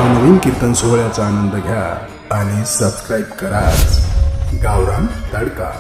नवनवीन कीर्तन सोहळ्याचा आनंद घ्या आणि सबस्क्राईब करा गावरान तडका.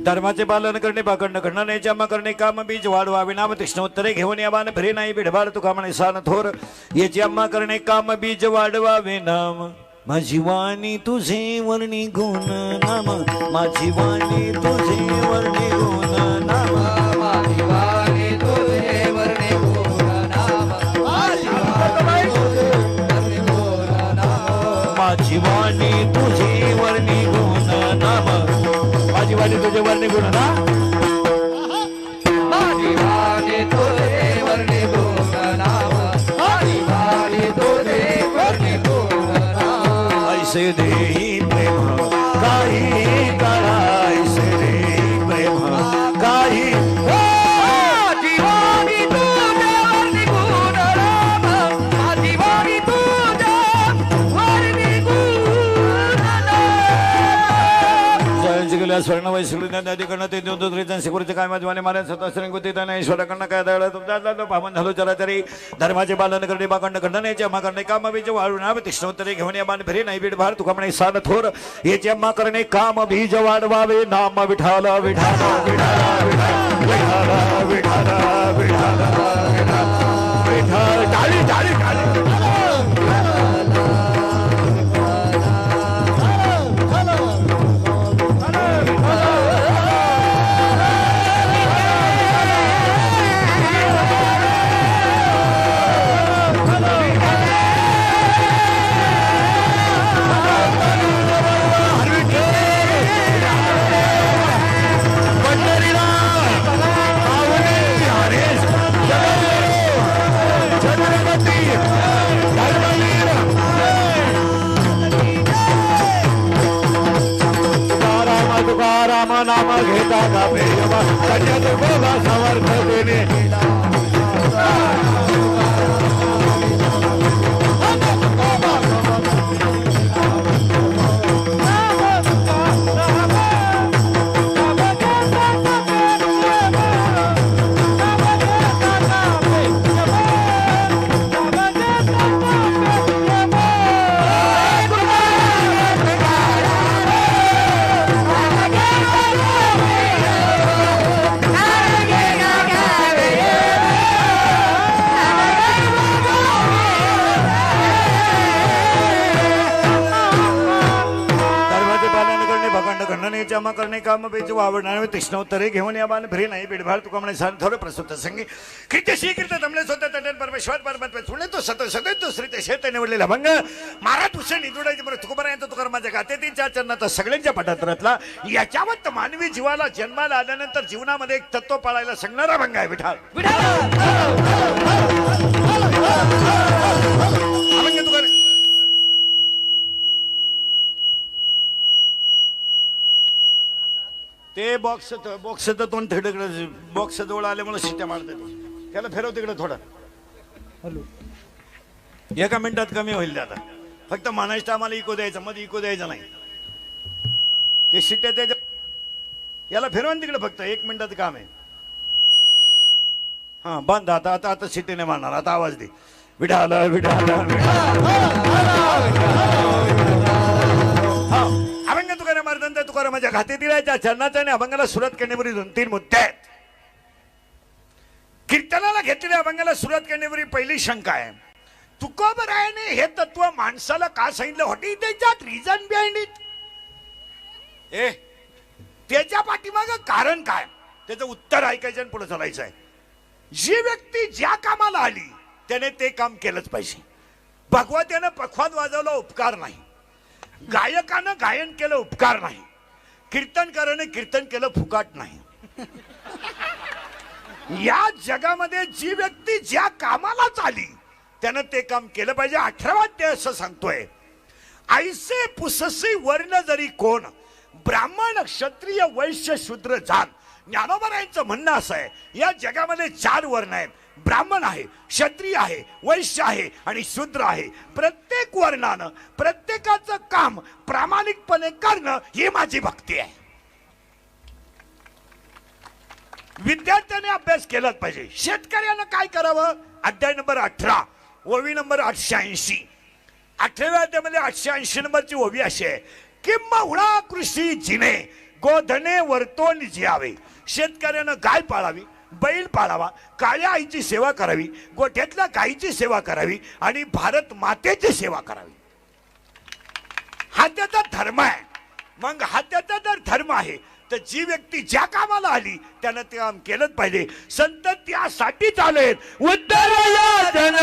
धर्माचे पालन करणे भाकंड खंडने जमा करणे काम बीज वाढवावे नाम तीक्ष्णोत्तरे घेऊन यावान फिरे नाही बिडभार तुका म्हणे सान थोर ये जमा करणे काम बीज वाढवावे नाम माझी वाणी तुझे वर्णी गुण नाम माझी वाणी तुझे वर्णी गुण नाम माझी वाणी तुझे वर्णी गुण नाम माझी वाणी तुझे वर्णी गुण नाम माझी वाणी तुझे वर्णी गुण ना माझी वाणी तुझे वर्णी गुण नाम माझी वाणी तुझे वर्णी गुण नाम ऐसे देही प्रेम काही काळा ऐसे देही प्रेम काही माझी वाणी तुझे वर्णी गुण नाम माझी वाणी तुझे वर्णी गुण नाम जयंती गेल्या स्वर्ण वैश्री नदीकडनं ते देवदूतरीचं शिकुरीचे काय माझे मारे स्वतः श्रींगुती त्याने ईश्वराकडनं काय दळलं तुमचा पावन झालो चराचरी धर्माचे पालन करणे बाकंड खंडने जमा करणे काम बीज वाढवणार तीक्ष्णोत्तरे घेऊन या मान फिरे नाही बीड भार तुका म्हणे सान थोर हे जमा करणे काम बीज वाढवावे नाम विठाल विठाल विठाल विठाल विठाल विठाल विठाल टाळी टाळी टाळी तुकाराम नाम घेता का प्रेम कन्या तुकोबा समर्थ देणे जमा करणे काम बीज वावडणार तीक्ष्णोत्तरे घेऊन या बाण फिरे नाही बिडभार तुका म्हणे सान थोडं प्रस्तुत संगी कीर्ती शीकृत तमले स्वतः तटन परमेश्वर परमात्मा सुने तो सत सदैव तो श्री ते शेत निवडलेला भंग मारा तुझे निदुडायचे बरं तुकोपर्यंत तुकारामाच्या गाते तीन चार चरणात सगळ्यांच्या पटात रचला याच्यावर मानवी जीवाला जन्माला आल्यानंतर जीवनामध्ये एक तत्व पाळायला सांगणारा भंग आहे विठाल अभंग तुकार ते बॉक्स तोंड तिकडे बॉक्स जवळ आल्यामुळे शिट्ट्या मारते त्याला फिरव तिकडे थोडं हॅलो एका मिनिटात कमी होईल आता फक्त म्हणायचं आम्हाला इको द्यायचं मध्ये इको द्यायचं नाही ते शिट्ट्या त्याच्या याला फिरवा तिकडे फक्त 1 मिनिटात काम आहे हा बंद आता आता आता शिट्टी नाही मारणार आता आवाज दे विठाल विठाल अभंग तुकाराम महाराजांचा तुकारामाच्या घाती दिलायच्या चरणाचा आणि अभंगाला सुरुवात करण्यावरी 2-3 मुद्दे आहेत. कीर्तनाला घेतलेल्या अभंगाला सुरुवात करण्यावरी पहिली शंका आहे तुकोबरायाने हे तत्व माणसाला का सांगितलं what is that reason behind it ए त्याच्या पाठीमागं कारण काय त्याचं उत्तर ऐकायचं आणि पुढे चालायचं आहे. जी व्यक्ती ज्या कामाला आली त्याने ते काम केलंच पाहिजे. भगवत्यानं पखवाद वाजवला उपकार नाही, गायकानं गायन केलं उपकार नाही, कीर्तनकाराने कीर्तन केलं फुकाट नाही. या जगामध्ये जी व्यक्ती ज्या कामाला चाली त्यानं ते काम केलं पाहिजे. 18वां अध्याय असं सांगतोय, ऐसे पुससी वर्ण जरी कोण, ब्राह्मण क्षत्रिय वैश्य शूद्र जाण. ज्ञानोबरायांचं म्हणणं असं आहे, या जगामध्ये 4 वर्ण आहेत. ब्राह्मण आहे, क्षत्रिय आहे, वैश्य आहे आणि शूद्र आहे. प्रत्येक वर्णानं प्रत्येकाचं काम प्रामाणिकपणे करणं ही माझी भक्ती आहे. विद्यार्थ्याने अभ्यास केलाच पाहिजे. शेतकऱ्यानं काय करावं? अध्याय नंबर 18 ओवी नंबर 880. 18व्या अध्यायामध्ये 880 नंबरची ओवी अशी आहे, किंबहुना कृषी जिने गोधने वर्तोन जियावे. शेतकऱ्यानं गाय पाळावी, बैल पाळावा, काळ्या आईची सेवा करावी, गोठ्यातल्या गायीची सेवा करावी आणि भारत मातेची सेवा करावी. हा त्याचा धर्म आहे. मग हा त्याचा जर धर्म आहे तर जी व्यक्ती ज्या कामाला आली त्यानं ते काम केलंच पाहिजे. संत त्यासाठी चालेल. उत्तरया जन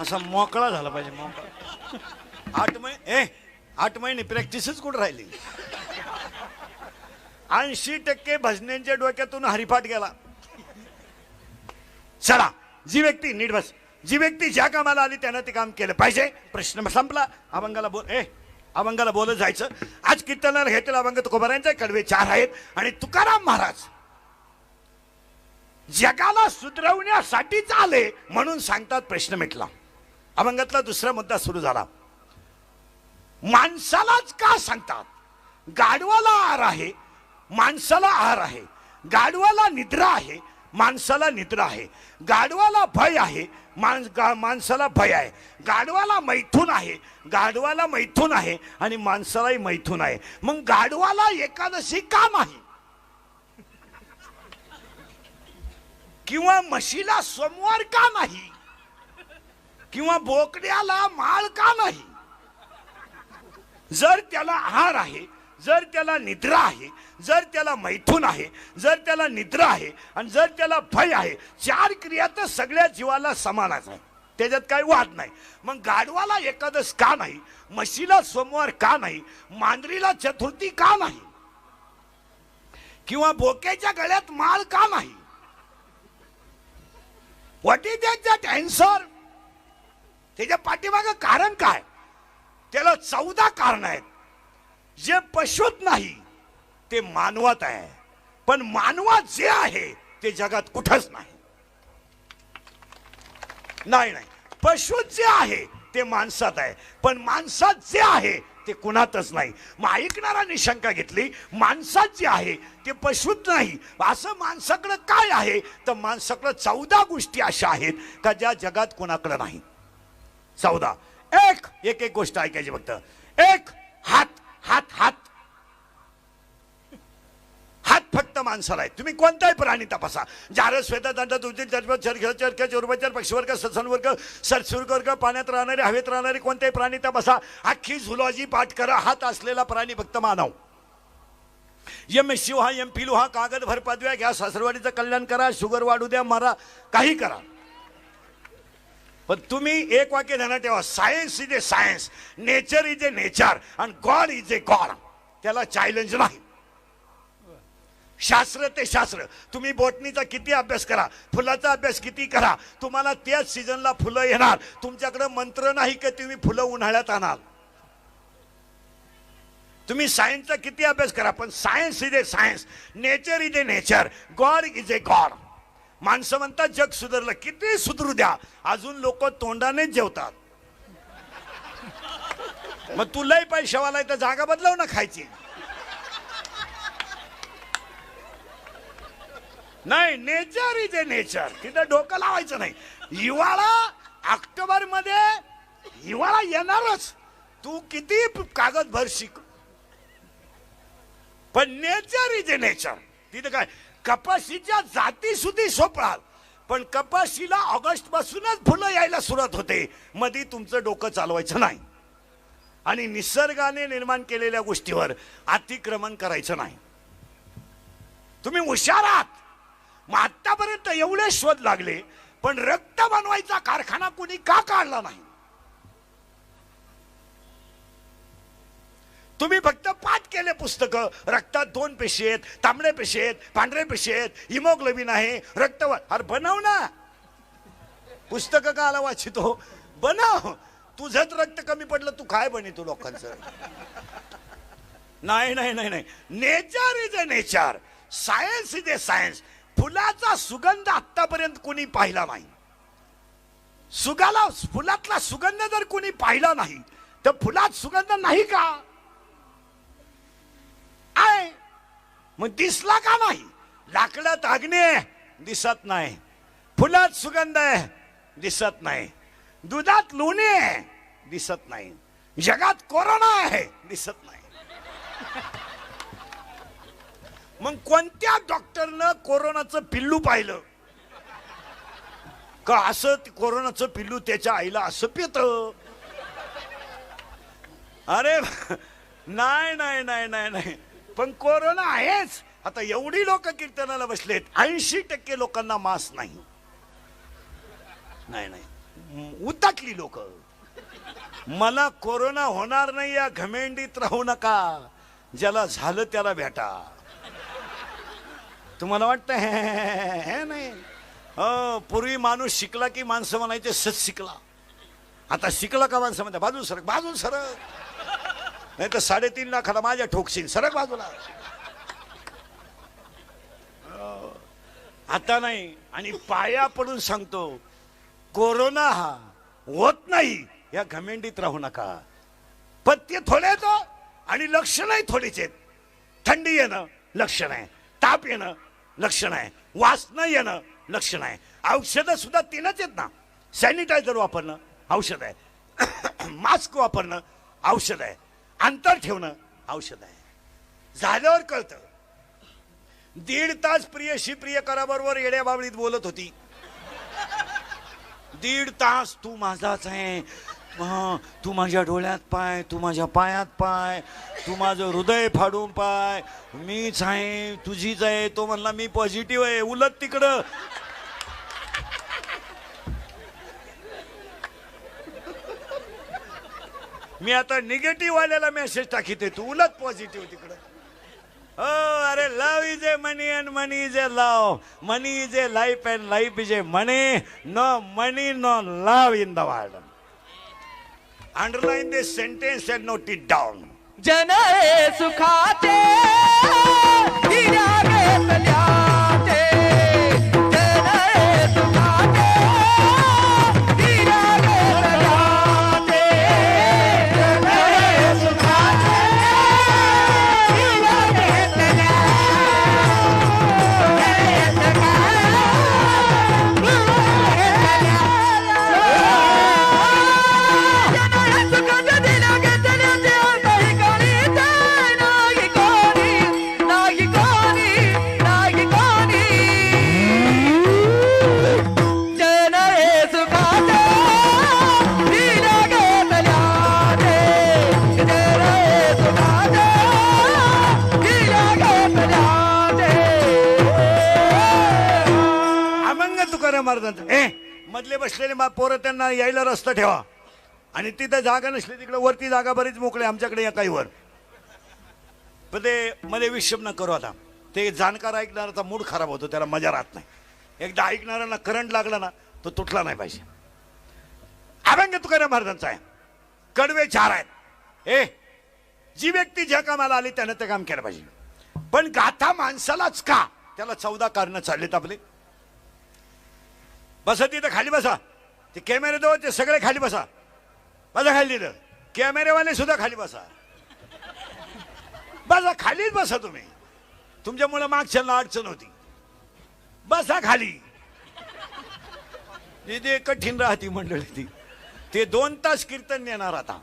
असा मोकळा झाला पाहिजे. मोकळा 8 महिने प्रॅक्टिसच कुठं राहिली. 80% भजन्यांच्या डोक्यातून हरिपाठ गेला. चला, जी व्यक्ती नीट बस, जी व्यक्ती ज्या कामाला आली त्यानं ते काम केलं पाहिजे. प्रश्न संपला. अभंगाला बोलत जायचं. आज कीर्तनाला घेतलेला अभंग तुकोबारायांचा कडवे 4 आहेत आणि तुकाराम महाराज जगाला सुधरवण्यासाठीच आले म्हणून सांगतात. प्रश्न मिटला. अभंगातला दुसरा मुद्दा सुरू झाला. माणसालाच का सांगतात? गाढवाला आहार आहे, माणसाला आहार आहे. गाढवाला निद्रा आहे, माणसाला निद्रा आहे. गाढवाला भय आहे, माणसाला भय आहे. गाढवाला मैथून आहे, गाढवाला मैथून आहे आणि माणसालाही मैथून आहे. मग गाढवाला एकादशी का नाही? किंवा म्हशीला सोमवार का नाही? किंवा बोकड्याला माळ का नाही? जर त्याला आहार आहे, जर त्याला निद्रा आहे, जर त्याला मैथून आहे, जर त्याला निद्रा आहे आणि जर त्याला भय आहे, 4 क्रिया तर सगळ्या जीवाला समानच आहे. त्याच्यात काही वाद नाही. मग गाढवाला एकादश का नाही? म्हशीला सोमवार का नाही? मांजरीला चतुर्थी का नाही? किंवा बोक्याच्या गळ्यात माळ का नाही? What is that answer? त्याच्या पाठीमागं कारण काय? त्याला 14 कारण आहेत. जे पशुत नाही ते मानवात आहे, पण मानवात जे आहे ते जगात कुठंच नाही. नाही नाही, पशुत जे आहे ते माणसात आहे, पण माणसात जे आहे ते कुणातच नाही. मग ऐकणाऱ्यांनी शंका घेतली, माणसात जे आहे ते पशुत नाही, असं माणसाकडं काय आहे? तर माणसाकडं 14 गोष्टी अशा आहेत का ज्या जगात कोणाकडे नाही. 14. एक एक गोष्ट ऐकायची फक्त. एक, हात. हात हात हात फक्त माणसाला आहे. तुम्ही कोणताही प्राणी तपासा, जारस, श्वेता, दंड, दुधी, चरख, चोरबचर, पक्षीवर्ग, ससनवर्ग, सरसुरवर्ग, पाण्यात राहणारे, हवेत राहणारे कोणतेही प्राणी तपासा. अख्खी झुलॉजी पाठ करा. हात असलेला प्राणी फक्त मानव. यम शिव हा, यम पिलू हा, कागद भर पदव्या घ्या, सासरवाडीचं कल्याण करा, शुगर वाढू द्या, मारा, काही करा. पण तुम्ही एक वाक्य ध्यानात ठेवा, science is a science, nature is a nature, आणि गॉड इज ए गॉड. त्याला चॅलेंज नाही. शास्त्र ते शास्त्र. तुम्ही बॉटनीचा किती अभ्यास करा, फुलाचा अभ्यास किती करा, तुम्हाला त्याच सीझनला फुलं येणार. तुमच्याकडे मंत्र नाही की तुम्ही फुलं उन्हाळ्यात आणाल. तुम्ही सायन्सचा किती अभ्यास करा, पण science is a science, nature is a nature, God is a god. माणसं म्हणतात जग सुधारलं, किती सुधरू द्या, अजून लोक तोंडानेच जेवतात. मग तुलाही पैशावाला तर जागा बदलव ना खायची. नाही, नेचर इज ए नेचर, तिथं डोकं लावायचं नाही. हिवाळा ऑक्टोबर मध्ये हिवाळा येणारच, तू किती कागद भर शिक, पण नेचर इज ए नेचर. तिथं काय, कपाशीच्या जाती सुधी सोपळाल, पण कपाशीला ऑगस्ट पासूनच फुलं यायला सुरुवात होते. मध्ये तुमचं डोकं चालवायचं नाही, आणि निसर्गाने निर्माण केलेल्या गोष्टीवर अतिक्रमण करायचं नाही. तुम्ही हुशार आहात. मग आतापर्यंत एवढे शोध लागले, पण रक्त बनवायचा कारखाना कुणी का काढला नाही? तुम्ही फक्त पाठ केले पुस्तक, रक्तात 2 पेशी आहेत, तांबडे पेशी आहेत, पांढरे पेशी आहेत, हिमोग्लोबिन आहे, रक्त. अरे बनव ना, पुस्तक का आला वाचितो, बनव. तुझंच रक्त कमी पडलं, तू काय बनितो लोकांचं? नाही नाही नाही नाही, nature is a nature, science is a science. फुलाचा सुगंध आतापर्यंत कोणी पाहिला नाही. फुलातला सुगंध जर कोणी पाहिला नाही, तर फुलात सुगंध नाही का? आहे, मग दिसला का नाही? लाकडात अग्नी आहे, दिसत नाही. फुलात सुगंध आहे, दिसत नाही. दुधात लोणी आहे, दिसत नाही. जगात कोरोना आहे, दिसत नाही. मग कोणत्या डॉक्टरनं कोरोनाचं पिल्लू पाहिलं का? असं कोरोनाचं पिल्लू त्याच्या आईला असं पित? अरे नाही नाही नाही नाही नाही, पण कोरोना आहेच. आता एवढी लोक कीर्तनाला बसलेत, 80% लोकांना मास नाही. नाही नाही, उताकली लोक. मला कोरोना होणार नाही या घमेंडीत राहू नका, ज्याला झालं त्याला भेटा. तुम्हाला वाटतं हे नाही? पूर्वी माणूस शिकला की माणसं म्हणायचे सच शिकला. आता शिकला का माणसं म्हणतात बाजू सरक, बाजू सरक, नाही तर 3.5 लाखाला माझ्या ठोकशील, सरक बाजूला. आता नाही. आणि पाया पडून सांगतो, कोरोना हा होत नाही या घमेंडीत राहू नका. पत्ते थोडे तो आणि लक्षणही थोडीच आहेत. थंडी येणं लक्षण आहे, ताप येणं लक्षण आहे, वास न येणं लक्षण आहे. औषधं सुद्धा 3च आहेत ना. सॅनिटायझर वापरणं औषध आहे, मास्क वापरणं औषध आहे, अंतर ठेवणं औषध आहे. झाल्यावर कळतं. 1.5 तास प्रियकराबरोबर येड्या बाबळीत बोलत होती. 1.5 तास तू माझाच आहे, तू माझ्या डोळ्यात पाय, तू माझ्या पायात पाय, तू माझं हृदय फाडून पाय, मीच आहे, तुझीच आहे. तो म्हणला मी पॉझिटिव्ह आहे. उलट तिकडं मी आता निगेटिव्ह वाल्याला मेसेज टाकीते, तू उलट पॉझिटिव्ह तिकडं. अरे love is a money and money is a love, money is a life and life is a money. No money no love in the world. Underline this sentence and note it down. जन हे सुखाचे हिऱ्या घेतल्याचे. जन हे सुखाचे हिऱ्या घेतल्याचे. जन हे सुखाचे हिऱ्या घेतल्याचे. महाराजांचं मधले बसलेले पोरं त्यांना यायला रस्ता ठेवा. आणि तिथं जागा नसली तिकडे वरती जागा बरीच मोकळी आमच्याकडे या काही वर. पण ते मध्ये विषम न करू. आता ते जाणकार ऐकणाराचा मूड खराब होतो, त्याला मजा राहत नाही. एकदा ऐकणाऱ्यांना करंट लागला ना तो तुटला नाही पाहिजे. अभंग तुकाराम महाराजांचा आहे. कडवे 4 आहेत. जी व्यक्ती ज्या कामाला आली त्यानं ते काम केलं पाहिजे. पण गाथा माणसालाच का, त्याला 14 कारणं चाललेत आपले. बसा तिथं खाली बसा. ते कॅमेरे जवळ ते सगळे खाली बसा. बसा खाली तिथं. कॅमेरेवाले सुद्धा खाली बसा. बसा खालीच बसा तुम्ही. तुमच्यामुळे मागच्याला अडचण होती. बसा खाली. ते कठीण राहती मंडळी ती. ते 2 तास कीर्तन नेणार आता,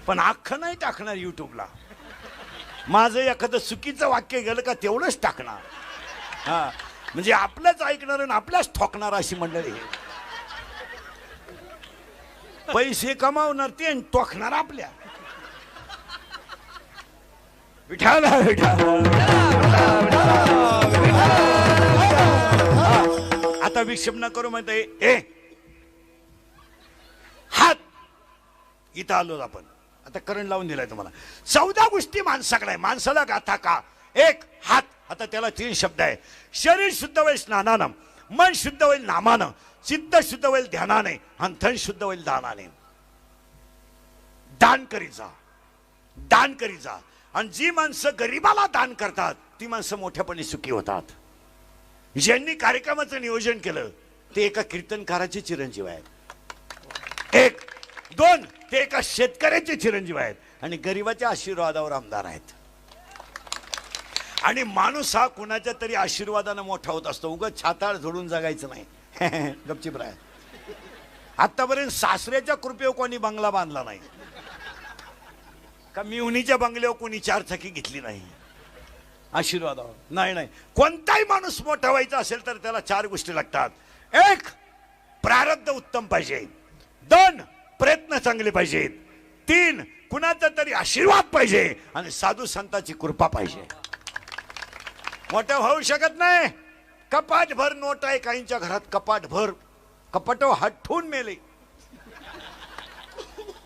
पण अख्खं नाही टाकणार युट्यूबला. माझं एखादं चुकीचं वाक्य गेलं का तेवढंच टाकणार. हा, म्हणजे आपलंच ऐकणार आणि आपल्याच ठोकणार अशी मंडळी. पैसे कमावणार ते आणि टोकणार आपल्या. विठाल आता विक्षेप न करू म्हणते. हात इथं आलो आपण. आता करंट लावून दिलाय तुम्हाला. 14 गोष्टी माणसाकडे आहे. माणसाला गाथा का. 1 हात. आता त्याला 3 शब्द आहे. शरीर शुद्ध होईल स्नानानं, मन शुद्ध होईल नामानं, चित्त शुद्ध होईल ध्यानाने, आणि धन शुद्ध होईल दानाने. दान करीचा, दान करीचा. आणि जी माणसं गरीबाला दान करतात ती माणसं मोठ्यापणे सुखी होतात. ज्यांनी कार्यक्रमाचं नियोजन केलं ते एका कीर्तनकाराचे चिरंजीव आहेत. 1 2 ते एका शेतकऱ्याचे चिरंजीव आहेत आणि गरीबाच्या आशीर्वादावर आमदार आहेत. आणि माणूस हा कुणाच्या तरी आशीर्वादानं मोठा होत असतो. उगाच छाताळ झोडून जगायचं नाही. गपचिप राहा. आतापर्यंत सासऱ्याच्या कृपेवर कोणी बंगला बांधला नाही का, मिवणीच्या बंगल्यावर कोणी 4 चाकी घेतली नाही. आशीर्वादावर नाही. नाही, कोणताही माणूस मोठा व्हायचा असेल तर त्याला 4 गोष्टी लागतात. 1 प्रारब्ध उत्तम पाहिजे. 2 प्रयत्न चांगले पाहिजेत. 3 कुणाचा तरी आशीर्वाद पाहिजे. आणि साधू संतांची कृपा पाहिजे. मोठा होऊ शकत नाही. कपाट भर नोट आहे काहींच्या घरात. कपाट भर कपाटो हात ठेवून मेले,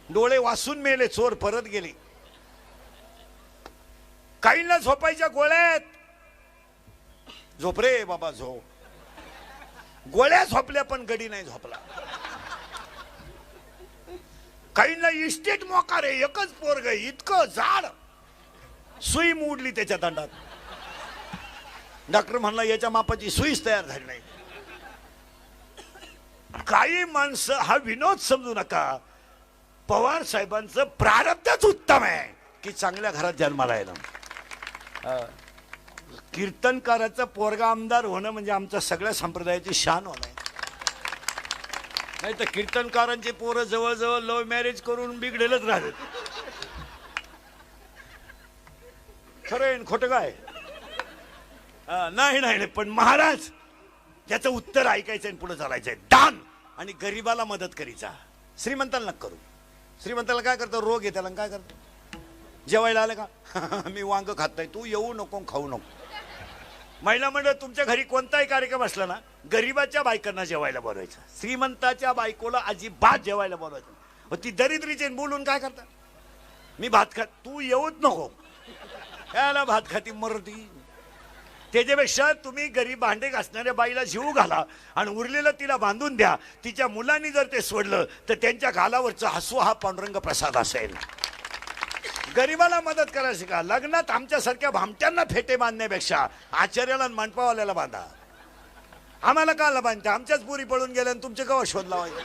डोळे वासून मेले, चोर परत गेले. काहींना झोपायच्या गोळ्यात. झोप रे बाबा झोप. गोळ्या झोपल्या पण गडी नाही झोपला. काहींना इस्टेट मोकार आहे. एकच पोरग इतकं जाड, सुई मोडली त्याच्या दंडात. डॉक्टर म्हणला याच्या मापाची सुईच तयार झाली नाही. काही माणसं हा विनोद समजू नका. पवार साहेबांचं प्रारब्धच उत्तम आहे की चांगल्या घरात जन्माला येणं. कीर्तनकाराचा पोरगा आमदार होणं म्हणजे आमच्या सगळ्या संप्रदायाची शान होणं. नाही तर कीर्तनकारांचे पोरं जवळजवळ लव्ह मॅरेज करून बिघडेलच राहतात. खरं आहे खोटं काय. नाही नाही, पण महाराज त्याचं उत्तर ऐकायचं आणि पुढे चालायचंय. दान आणि गरीबाला मदत करायचा. श्रीमंताला नका करू. श्रीमंताला काय करतो, रोग आहे त्याला काय करतो. जेवायला आलं का मी वांग खात नाही, तू येऊ नको खाऊ नको. महिला मंडळ तुमच्या घरी कोणताही कार्यक्रम असला ना गरीबाच्या बायकांना जेवायला बोलवायचं. श्रीमंताच्या बायकोला अजिबात जेवायला बोलवायचं. ती दरिद्रीचे बोलून काय करतात, मी भात खात, तू येऊच नको. याला भात खाती मरती. त्याच्यापेक्षा तुम्ही गरीब भांडे घासणाऱ्या बाईला जीव घाला आणि उरलेलं तिला बांधून द्या. तिच्या मुलांनी जर ते सोडलं तर त्यांच्या गालावरचं हसू हा पांडुरंग प्रसाद असेल. गरीबाला मदत करायला शिका. लग्नात आमच्यासारख्या भामट्यांना फेटे बांधण्यापेक्षा आचार्याला आणि मंडपावाल्याला बांधा. आम्हाला काला बांधता? आमच्याच पुरी पळून गेल्या आणि तुमचे केव्हा शोध लावायचे?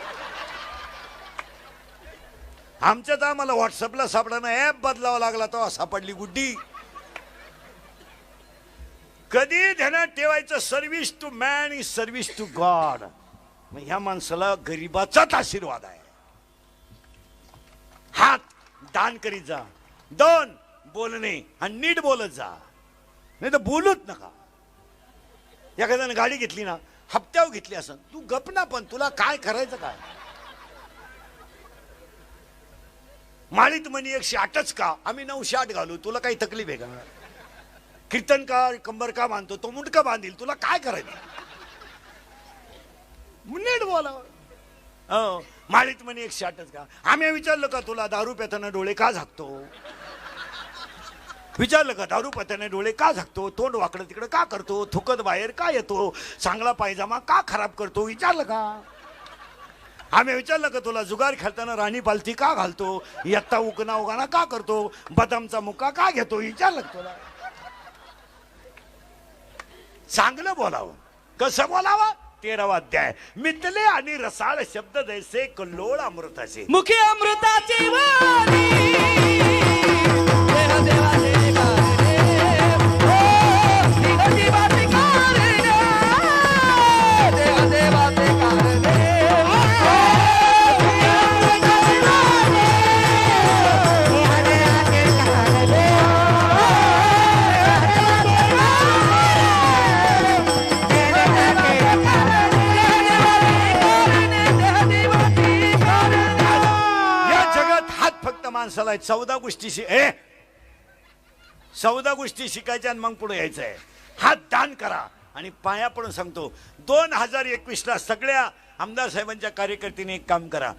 आमच्यात आम्हाला व्हॉट्सअपला सापडणं ऍप बदलावा लागला तेव्हा सापडली गुड्डी. कधी ध्यानात ठेवायचं, service to man is service to god. ह्या माणसाला गरीबाचाच आशीर्वाद आहे. हात दान करीत जा. 2 बोलणे आणि नीट बोलत जा, नाही तर बोलूच नका. एखाद्याने गाडी घेतली ना, हप्त्यावर घेतली असं, तू गप ना, पण तुला काय करायचं काय? माळीत म्हणी 108च का? आम्ही 908 घालू, तुला काही तकलीफ आहे का? कीर्तनकार कंबर का बांधतो, तो मुंडका बांधील, तुला काय करायचं? नीट बोला. हो, माळीत म्हणे 108च का? आम्ही विचारलं का तुला दारू पिताना डोळे का झाकतो? विचारलं का दारू पिताना डोळे का झाकतो? तोंड वाकडं तिकडं का करतो? थुकत बाहेर का येतो? चांगला पायजामा का खराब करतो? विचारलं का? आम्ही विचारलं का तुला जुगार खेळताना राणी पालथी का घालतो? यत्ता उकना उगाना का करतो? बदामचा मुका का घेतो? विचारलं का तुला? चांगलं बोलावं. कसं बोलावं? 13वा अध्याय. मितले आणि रसाळ शब्द जैसे कल्लोळ अमृताचे. मुखी अमृताची वाणी देह देवाचे कारणे, ओ जीवाचे कारणे, देह देवाचे कारणे, माणसाला 14 गोष्टी 14 गोष्टी शिकायच्या आणि मग पुढे यायचंय. हात दान करा. आणि पाया पडून सांगतो, 2021ला सगळ्या आमदार साहेबांच्या कार्यकर्त्यांनी एक काम करा.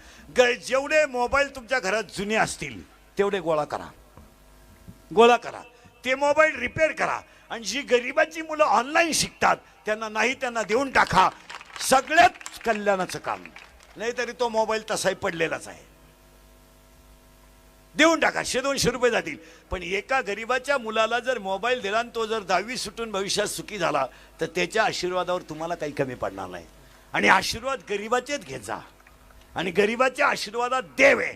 जेवढे मोबाईल तुमच्या घरात जुने असतील तेवढे गोळा करा. ते मोबाईल रिपेअर करा. आणि जी गरिबाची मुलं ऑनलाईन शिकतात त्यांना देऊन टाका. सगळ्यात कल्याणाचं काम. नाहीतरी तो मोबाईल तसाही पडलेलाच आहे. देऊन टाका. 100-200 रुपये जातील. पण एका गरीबाच्या मुलाला जर मोबाईल दिला आणि तो जर 10वी सुटून भविष्यात सुखी झाला तर त्याच्या आशीर्वादावर तुम्हाला काही कमी पडणार नाही. आणि आशीर्वाद गरीबाचेच घेत जा. आणि गरीबाच्या आशीर्वादात देव आहे.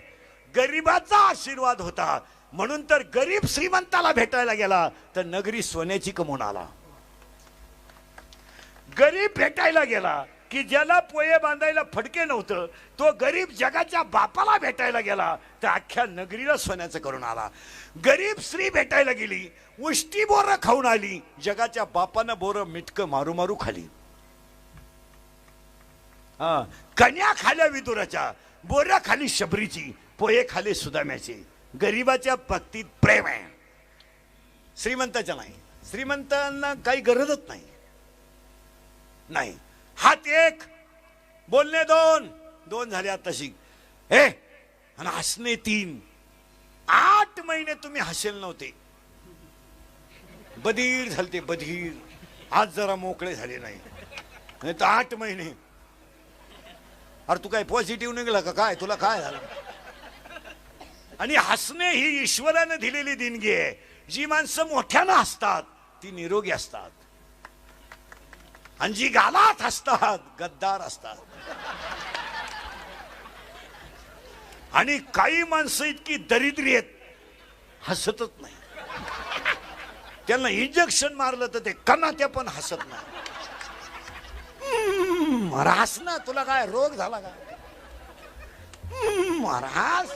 गरीबाचा आशीर्वाद होता म्हणून तर गरीब श्रीमंताला भेटायला गेला तर नगरी सोन्याची कमवून आला. गरीब भेटायला गेला की ज्याला पोये बांधायला फडके नव्हतं तो गरीब जगाच्या बापाला भेटायला गेला तर अख्ख्या नगरीला सोन्याचं करून आला. गरीब स्त्री भेटायला गेली, उष्टी बोरं खाऊन आली. जगाच्या बापानं बोरं मिटकं मारू मारू खाली. कन्या खाल्या विदुराच्या, बोरं खाली शबरीची, पोहे खाली सुदाम्याची. गरीबाच्या भक्तीत प्रेम आहे, श्रीमंताच्या नाही. श्रीमंतांना काही गरजच नाही. हात 1, बोलणे 2 झाले. आता शिक आणि हसणे 3. 8 महिने तुम्ही हसेल नव्हते, बधीर झालते बधीर. आज जरा मोकळे झाले नाही तर 8 महिने. अरे तू काय पॉझिटिव्ह निघला का काय? तुला काय झालं? आणि हसणे ही ईश्वराने दिलेली देणगी आहे. जी माणसं मोठ्यानं हसतात ती निरोगी असतात. आणि जी गालात हसतात गद्दार असतात. आणि काही माणसं इतकी दरिद्री आहेत हसतच नाही. त्यांना इंजेक्शन मारलं तर ते कणात्या पण हसत नाही. हस ना, तुला काय रोग झाला का? हस.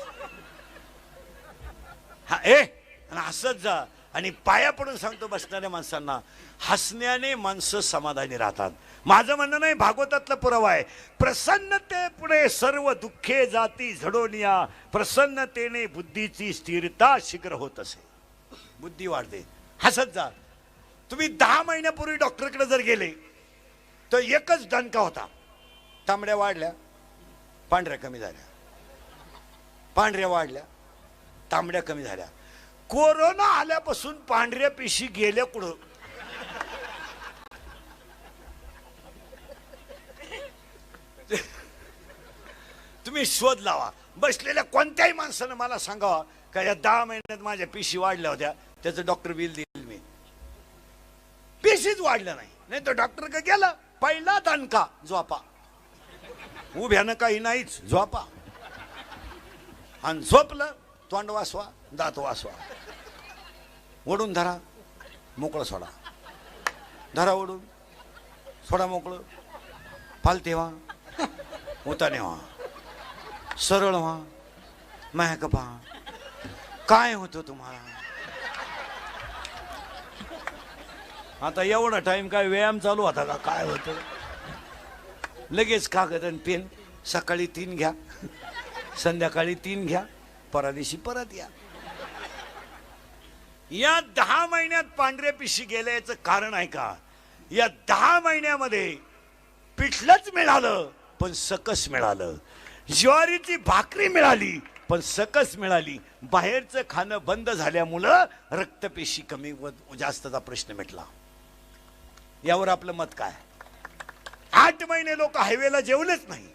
आणि हसत जा. आणि पाया पडून सांगतो बसणाऱ्या माणसांना, हसण्याने माणसं समाधानी राहतात. माझं म्हणणं नाही, भागवतातला पुरावा आहे. प्रसन्नते पुढे सर्व दुःखे जाती झडोनिया. प्रसन्नतेने बुद्धीची स्थिरता शीघ्र होत असे. बुद्धी वाढते. हसत जा. तुम्ही 10 महिन्यापूर्वी डॉक्टरकडे जर गेले तर एकच दणका होता, तांबड्या वाढल्या, पांढऱ्या कमी झाल्या. पांढऱ्या वाढल्या, तांबड्या कमी झाल्या. कोरोना आल्यापासून पांढऱ्या पिशी गेल्या कुठं? तुम्ही शोध लावा. बसलेल्या कोणत्याही माणसानं मला सांगावा का या 10 महिन्यात माझ्या पिशी वाढल्या होत्या, त्याचं डॉक्टर बिल देईल मी. पिशीच वाढलं नाही तर डॉक्टर का गेलं, पहिला दणका झोपा, उभ्यानं काही नाहीच, झोपा. आणि झोपलं, तोंड वासवा, दात वासवा, ओढून धरा, मोकळं सोडा, धरा ओढून सोडा, मोकळं, फालते व्हा, उताने व्हा, सरळ व्हा, महक पहा, काय होतं तुम्हाला. आता एवढा टाइम काय व्यायाम चालू होता का, काय होतं. लगेच कागद आणि पेन, सकाळी 3 घ्या, संध्याकाळी 3 घ्या, परदिवशी परत या. या 10 महिन्यात पांढऱ्या पिशी गेल्याचं कारण आहे का, या 10 महिन्यामध्ये पिठलंच मिळालं पण सकस मिळालं, ज्वारीची भाकरी मिळाली पण सकस मिळाली. बाहेरचं खाणं बंद झाल्यामुळं रक्तपेशी कमी व जास्तचा प्रश्न मिटला. यावर आपलं मत काय. 8 महिने लोक हायवेला जेवलेच नाही,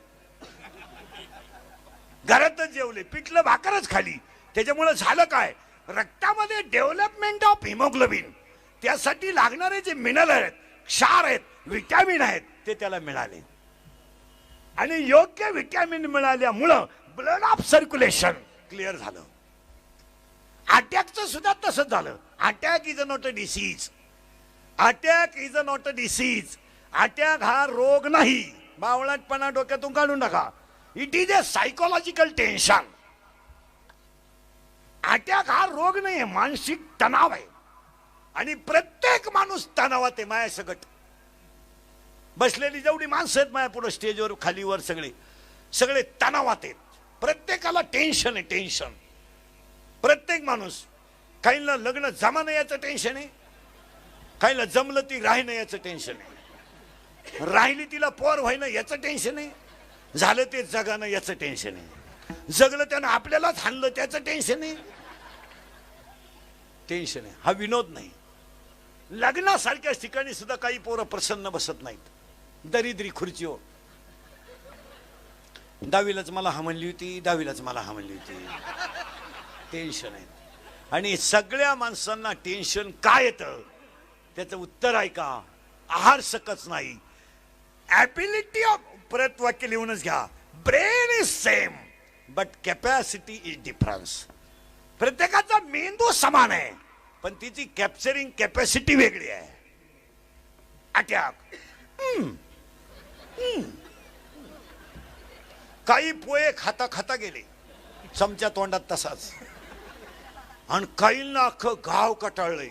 घरातच जेवले, पिठलं भाकरच खाली. त्याच्यामुळे झालं काय, रक्तामध्ये डेव्हलपमेंट ऑफ हिमोग्लोबिन, त्यासाठी लागणारे जे मिनरल आहेत, क्षार आहेत, विटॅमिन आहेत, ते त्याला मिळाले. आणि योग्य विटॅमिन मिळाल्यामुळं ब्लड ऑफ सर्क्युलेशन क्लिअर झालं. अटॅकचं सुद्धा तसंच झालं. Attack is not a disease, attack is not a disease. Attack हा रोग नाही, बावळटपणा डोक्यातून काढून टाका. It is a psychological tension. Attack हा रोग नाही, मानसिक तणाव आहे. आणि प्रत्येक माणूस तणावात आहे. माया सगट बसलेली जेवढी माणसं आहेत माया पुढे स्टेजवर खालीवर सगळे तणावात आहेत. प्रत्येकाला टेन्शन आहे, टेन्शन. प्रत्येक माणूस, काहींना लग्न जमानं याचं टेन्शन आहे, काहींना जमलं ती राहिणं याचं टेन्शन आहे, राहिली तिला पोर व्हायनं याचं टेन्शन आहे, झालं ते जगानं याचं टेन्शन आहे, जगलं त्यानं आपल्यालाच हाणलं त्याचं टेन्शन आहे. टेन्शन आहे, हा विनोद नाही. लग्नासारख्या ठिकाणी सुद्धा काही पोरं प्रसन्न बसत नाहीत, दरिद्री खुर्चीवर. 10वीलाच मला हा म्हणली होती, 10वीलाच मला हा म्हणली होती. टेन्शन आहे. आणि सगळ्या माणसांना टेन्शन काय येतं त्याचं उत्तर आहे का, आहार सकच नाही. ॲबिलिटी ऑफ, परत वाक्य लिहूनच घ्या, brain is same but capacity is difference. प्रत्येकाचा मेंदू समान आहे पण तिची कॅप्चरिंग कॅपॅसिटी वेगळी आहे. अटॅक, काही पोहे खाता खाता गेले चमच्या तोंडात तसाच, आणि काहींना अख्खं गाव कटाळलंय.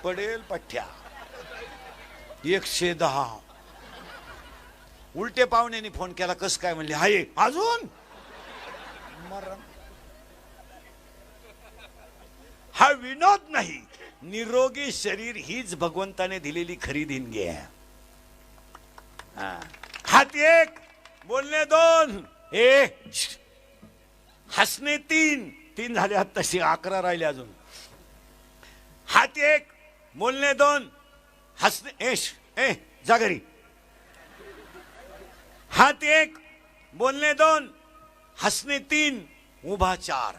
पडेल पठ्ठ्या 110. उलटे पाहुण्याने फोन केला, कस काय म्हणले, हाय अजून मरण. हा विनोद नाही, निरोगी शरीर हीच भगवंताने दिलेली खरी देणगी आहे. हात 1, बोलणे 2, हसणे 3 झाले. हात तशी 11 राहिले अजून. हात 1, बोलणे 2, हसणे जा घरी. हात 1, बोलणे 2, हसणे 3, उभा 4.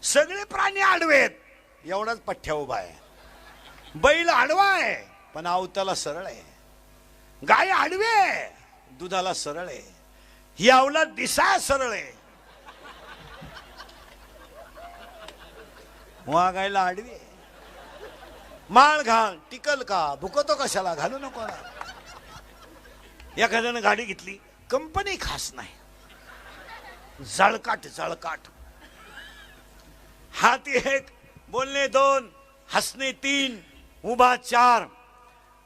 सगळे प्राणी आडवे आहेत, एवढाच पठ्ठ्या उभा आहे. बैल आडवा आहे पण आवताला सरळ आहे. गाय आडवी आहे, दुधाला सरळ आहे. ही अवलाद दिसाय सरळ आहे, वागायला आडवी आहे. माळ घाल, टिकल का, भुकतो कशाला, घालू नको ना. एखाद्यानं गाडी घेतली, कंपनी खास नाही, जळकाट जळकाट. हात 1, बोलणे 2, हसणे 3, उभा 4,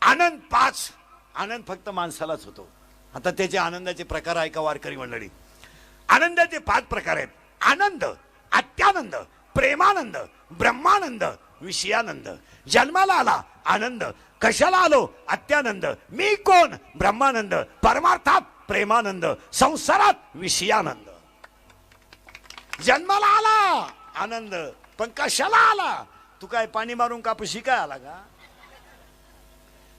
आनंद 5. आनंद फक्त माणसालाच होतो. आता त्याचे आनंदाचे प्रकार आहे का वारकरी मंडळी. आनंदाचे 5 प्रकार आहेत. आनंद, अत्यानंद, प्रेमानंद, ब्रह्मानंद, विषयानंद. जन्माला आला आनंद, कशाला आलो अत्यानंद, मी कोण ब्रह्मानंद, परमार्थात प्रेमानंद, संसारात विषयानंद. जन्माला आला आनंद, पण कशाला आला, तू काय पाणी मारून कापूशी काय आला का,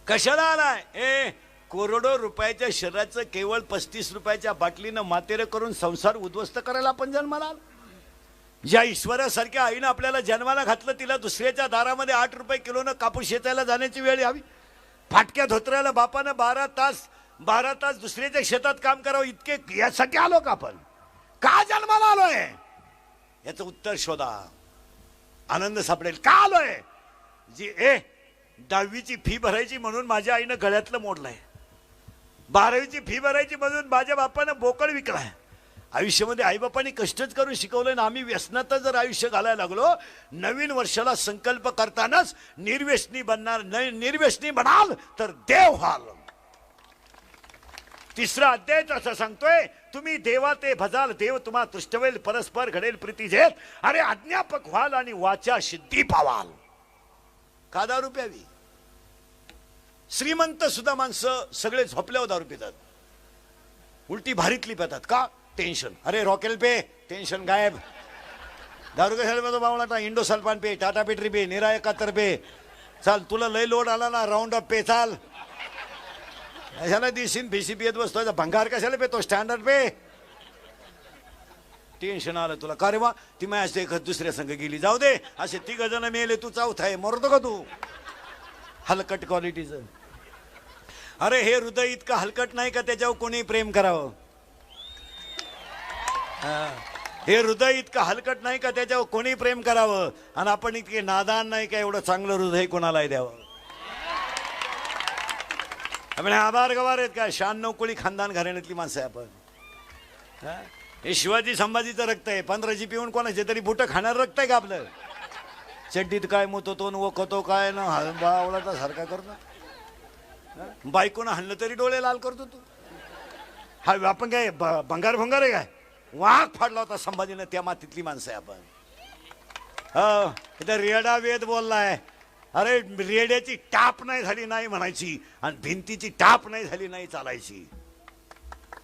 कशाला आलाय. करोडो रुपयाच्या शरीराचं केवळ 35 रुपयाच्या बाटलीनं मातेरे करून संसार उद्ध्वस्त करायला आपण जन्माला आलो? ज्या ईश्वरासारख्या आईनं आपल्याला जन्माला घातलं, तिला दुसऱ्याच्या दारामध्ये 8 रुपये किलोनं कापूस शेतायला जाण्याची वेळ यावी? फाटक्या धोत्र्याला बापानं 12 तास दुसऱ्याच्या शेतात काम करावं, इतके यासाठी आलो का आपण? का जन्माला आलोय? याचं उत्तर शोधा, आनंद सापडेल. का आलोय? जी 10वीची फी भरायची म्हणून माझ्या आईनं गळ्यातलं मोडलंय, 12वीची फी भरायची म्हणून माझ्या बापानं बोकड विकलाय. आयुष्यामध्ये आईबापांनी कष्टच करून शिकवलंय ना, आम्ही व्यसनातच जर आयुष्य घालायला लागलो, नवीन वर्षाला संकल्प करतानाच निर्व्यसनी बनाल तर देव व्हाल. तिसरा अध्याय असं सांगतोय, तुम्ही देवा ते भजाल, देव तुम्हा तुष्टवेल, परस्पर घडेल प्रीती झेल. अरे अज्ञापक व्हाल आणि वाचा सिद्धी पावाल. का दारू प्यावी? श्रीमंत सुद्धा माणसं सगळे झोपल्यावर दारू पितात, उलटी भारीतली पितात. का? टेन्शन. अरे रॉकेल पे, टेन्शन गायब. दारू कशाला पितो बावळाटा? इंडोसल्फान पे, टाटा पेट्री पे, निरा 71 पे. चाल, तुला लय लोड आला ना, राऊंड अप पे चाल. कशाला दिसीन भिसी पियत बसतो? भंगार कशाला पेतो? स्टँडर्ड पे. टेन्शन आलं तुला का रे? वा, ती माझ्या एक दुसऱ्या संघ गेली, जाऊ दे. असे 3 जण मेले, तू चौथा आहे, मरतो का तू? हलकट क्वालिटीचं. अरे हे हृदय इतकं हलकट नाही का त्याच्यावर कोणी प्रेम करावं? हे हृदय इतकं हलकट नाही का त्याच्यावर कोणी प्रेम करावं? आणि आपण इतके नादान नाही का एवढं चांगलं हृदय कोणालाही द्यावं? आपण आभार गवार आहेत का? 96 कोळी खानदान घराण्यातली माणसं आहे आपण. हे शिवाजी संभाजीचं रक्त आहे. 15 पिऊन कोणाचे तरी बुट खाणार रक्त आहे का आपलं? चड्डीत काय मुतो तो वखतो काय ना, बावळाचा सारखा करतो. बायकोनं हाणलं तरी डोळे लाल करतो तू. हा आपण काय भंगार आहे काय? वाघ फाडला होता संभाजीनं, त्या मातीतली माणसं आहे आपण. इथं रेडा वेद बोललाय. अरे रेड्याची टाप नाही झाली नाही म्हणायची, आणि भिंतीची टाप नाही झाली नाही चालायची.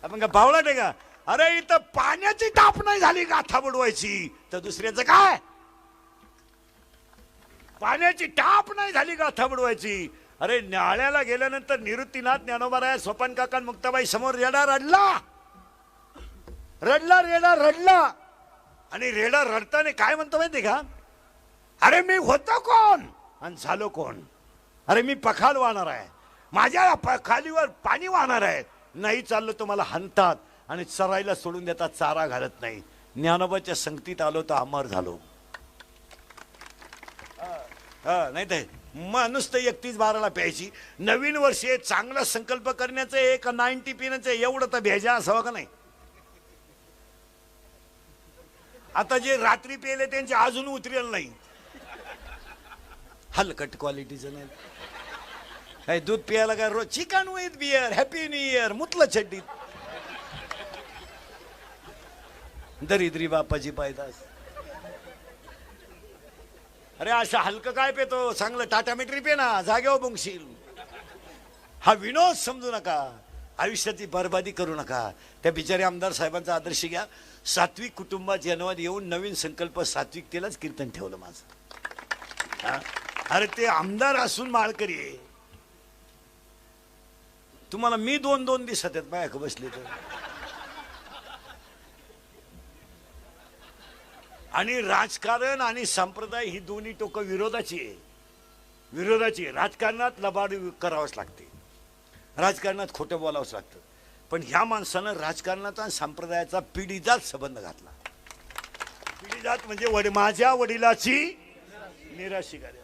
आपण का बावळाट आहे का? अरे इथं पाण्याची टाप नाही झाली गाथा बुडवायची, तर दुसऱ्याचं काय? पाण्याची टाप नाही झाली गाथा बुडवायची. अरे न्याळ्याला गेल्यानंतर निवृत्तीनाथ ज्ञानोबाराया सोपान काका मुक्ताबाई समोर रेडा रडला. रेडा रडला. आणि रेडा रडताना काय म्हणतो माहिती का? अरे मी होतो कोण आणि झालो कोण? अरे मी पखाल वाहणार आहे, माझ्या पखालीवर पाणी वाहणार आहे. नाही चाललो तर मला हाणतात आणि चरायला सोडून देतात, चारा घालत नाही. ज्ञानोबाच्या संगतीत आलो तर अमर झालो. नाही तर मग नुसतं 31/12 प्यायची. नवीन वर्ष चांगला संकल्प करण्याचं एक 90 पिण्याचं एवढं तर भेजा असावं का नाही? आता जे रात्री पेले त्यांचे अजून उतरेल नाही. हलकट क्वालिटीचं नाही. काय दूध पियाला काय रोज chicken with beer, happy new year, मुतलं चड्डीत. दरिद्री बापाची पायदास. अरे असं हलकं काय पेतो? चांगलं टाटा मेट्री पे ना, जागेवर बोंगशील. हा विनोद समजू नका, आयुष्याची बरबादी करू नका. त्या बिचारे आमदार साहेबांचा आदर्श घ्या. सात्विक कुटुंबात जन्मात येऊन नवीन संकल्प सात्विकतेलाच कीर्तन ठेवलं माझं. अरे ते आमदार असून माळकरी आहे. तुम्हाला मी 2-2 दिसत आहेत बायक बसले तर. आणि राजकारण आणि संप्रदाय ही दोन्ही टोकं विरोधाची आहे. राजकारणात लबाड करावंच लागते, राजकारणात खोटं बोलावंच लागतं. पण ह्या माणसानं राजकारणाचा आणि संप्रदायाचा पिढीजात संबंध घातला. पिढीजात म्हणजे माझ्या वडिलाची निराशी कार्य.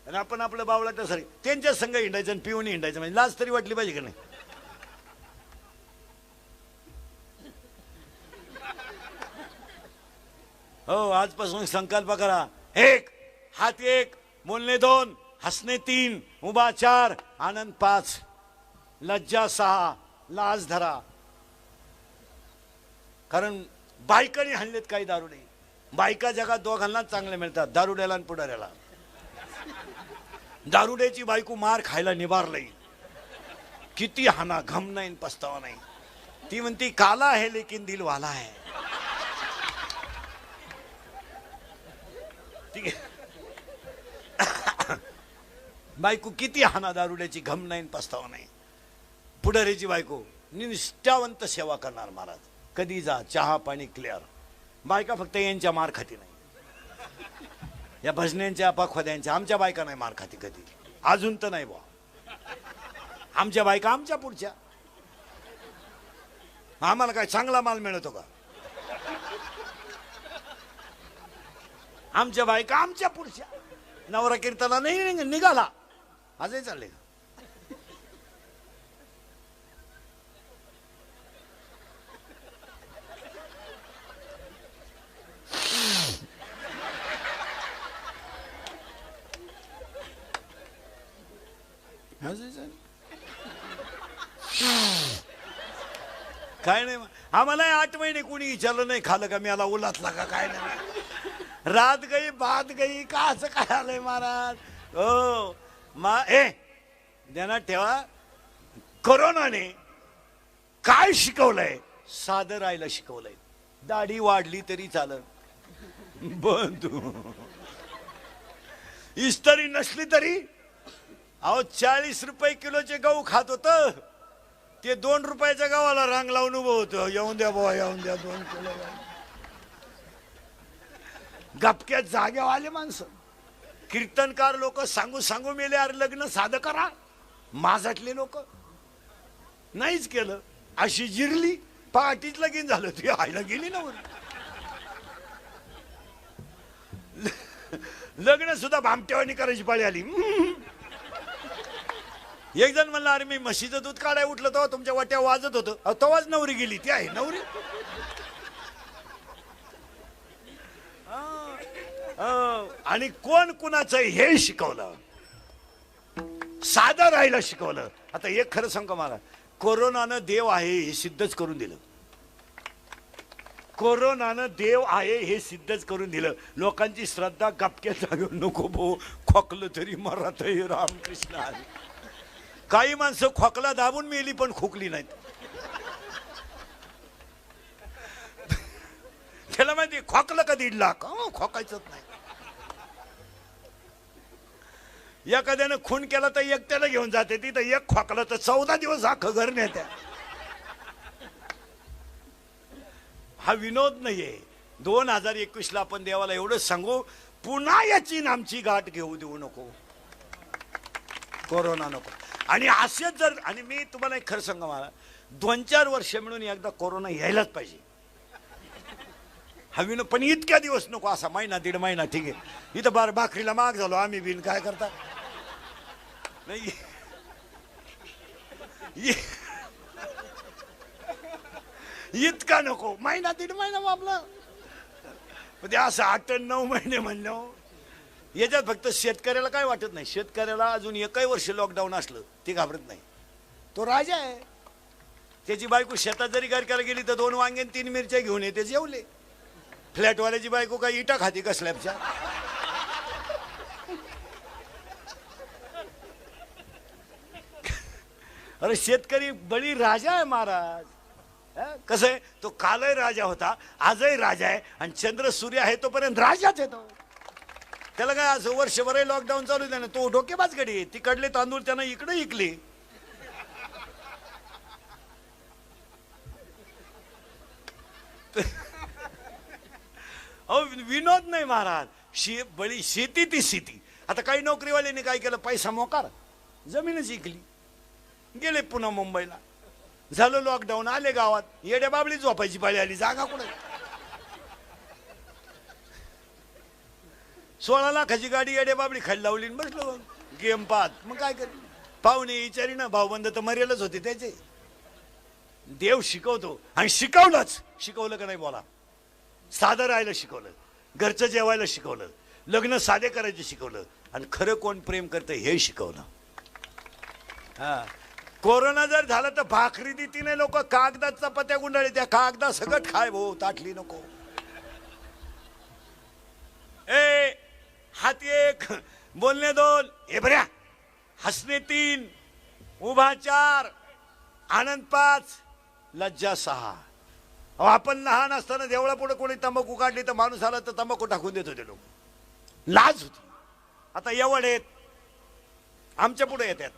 आणि आपण आपलं बावळाट सर त्यांच्या संघ हिंडायचं आणि पिऊन हिंडायचं, म्हणजे लाज तरी वाटली पाहिजे की नाही? हो, आजपासून संकल्प करा. 1 हात 1, बोलणे 2, हसणे 3, उभा 4, आनंद 5, लज्जा 6, लाज धरा. कारण बायकांनी हाणलेत काही दारुडे. बायका जगात दोघांना चांगले मिळतात, दारुड्याला आणि पुढाऱ्याला. दारुड्याची बायको मार खायला निभारलंय, किती हाना, घम नाही पस्तावा नाही. ती म्हणती काला है लेकिन दिल वाला है. बायको किती हाना दारुड्याची, घम नाही पस्तावा नाही. पुढारीची बायको निष्ठावंत सेवा करणार महाराज. कधी जा चहा पाणी क्लिअर. बायका फक्त यांच्या मार खाती नाही, या भजन्यांच्या पाखवाद्यांच्या. आमच्या बायका नाही मार खाती कधी, अजून तर नाही बा. आमच्या बायका आमच्या पुढच्या. आम्हाला काय चांगला माल मिळतो का? आमच्या बायका आमच्या पुढच्या. नवरा कीर्तनाला नाही निघाला, आजही चालले. काय नाही, आम्हाला 8 महिने कोणी विचारलं नाही खाल्लं का मी, आला उलातला का काय नाही. रात गई बात गई का असं काय आलंय महाराज. हो ध्यानात ठेवा, कोरोनाने काय शिकवलंय? साधं राहायला शिकवलंय. दाढी वाढली तरी चालत, बंधू इस्त्री नसली तरी. अहो 40 रुपये किलोचे गहू खात होत, ते 2 रुपयाच्या गव्हाला रांग लावून उभं होतं. येऊन द्या बाबा, येऊन द्या 2 किलो. गपक्यात जाग्यावर आले माणसं. कीर्तनकार लोक सांगू सांगू मेले, अरे लग्न साधं करा. माझातले लोक नाहीच केलं, अशी जिरली. पहाटीच लगीन झालं, ती आईला गेली ना. लग्न सुद्धा भामटेवानी करायची पाळी आली. एक जण म्हणला, अरे मी म्हशीचं दूध काढाय उठलं तेव्हा तुमच्या वाट्या वाजत होतं. तेव्हाच नवरी गेली. ती आहे नवरी. आणि कोण कुणाचं हे शिकवलं? साधं राहायला शिकवलं. आता एक खरं सांगू मला, कोरोनानं देव आहे हे सिद्धच करून दिलं. कोरोनानं देव आहे हे सिद्धच करून दिलं. लोकांची श्रद्धा गपक्या जागेवर नको भाऊ, खोकलं तरी मरात रामकृष्ण हरी. काही माणसं खोकला दाबून मेली पण खोकली नाहीत. त्याला माहिती खोकलं का 1.5 लाख, खोकायचंच नाही. एखाद्यानं खून केला तर एकट्याला घेऊन जाते, तिथं एक खोकला तर 14 दिवस अख्खं घर नेत्या. हा विनोद नाहीये. 2021ला आपण देवाला एवढंच सांगू, पुन्हा याची आमची गाठ घेऊ देऊ नको, कोरोना नको. आणि असेच जर, आणि मी तुम्हाला एक खरं सांगा, मला 2-4 वर्ष मिळून एकदा कोरोना यायलाच पाहिजे. हवी न, पण इतक्या दिवस नको. असा महिना 1.5 महिना ठीक आहे. इथं भाकरीला माग झालो आम्ही बिन, काय करता नाही. इतका नको, महिना 1.5 महिना आपलं. ते असं 8-9 महिने म्हणलं. याच्यात फक्त शेतकऱ्याला काय वाटत नाही. शेतकऱ्याला अजून 1 वर्ष लॉकडाऊन असलं ते घाबरत नाही. तो राजा आहे. त्याची बायको शेतात जरी करायला गेली तर 2 वांगे 3 मिरच्या घेऊन येते, जेवले. फ्लॅटवाल्याची बायको काय इटा खाती का स्लॅबच्या? अरे शेतकरी बळी राजा आहे महाराज. कसं आहे, तो कालही राजा होता, आजही राजा आहे, आणि चंद्र सूर्य आहे तोपर्यंत राजाच येतो. त्याला काय असं वर्षभर लॉकडाऊन चालू आहे ना, तो डोकेबाज गडी. तिकडले तांदूळ त्यानं इकडे इकले. अहो विनोद नाही महाराज. बळी शेती ती शेती. आता काही नोकरीवाल्यांनी काय केलं, पैसा मोकार, जमीनच इकली, गेले पुन्हा मुंबईला. झालं लॉकडाऊन, आले गावात, येड्या बाबळी झोपायची पाळी आली. जागा कुठे? 16 लाखाची गाडी येड्या बाबळी खाली लावली, बसलो गेम पाहत. मग काय कर, पाहुणे विचारी ना, भाऊबंद तर मरेलच होते त्याचे. देव शिकवतो, आणि शिकवलंच. शिकवलं का नाही बोला? साधं राहायला शिकवलं, घरचं जेवायला शिकवलं, लग्न साधे करायचे शिकवलं, आणि खरं कोण प्रेम करतं हे शिकवलं. हा, कोरोना जर झाला तर भाकरी देती नाही लोक, कागदात चपात्या गुंडाळी. त्या कागदा सगळं खाय भाऊ, ताटली नको. हाती 1, बोलणे 2, बऱ्या, हसणे 3, उभा 4, आनंद 5, लज्जा 6. आपण लहान असताना देवळा पुढे कोणी तंबाखू काढली तर माणूस आला तर तंबाखू टाकून देत होते लोक, लाज होती. आता एवढ आहेत, आमच्या पुढे येतात.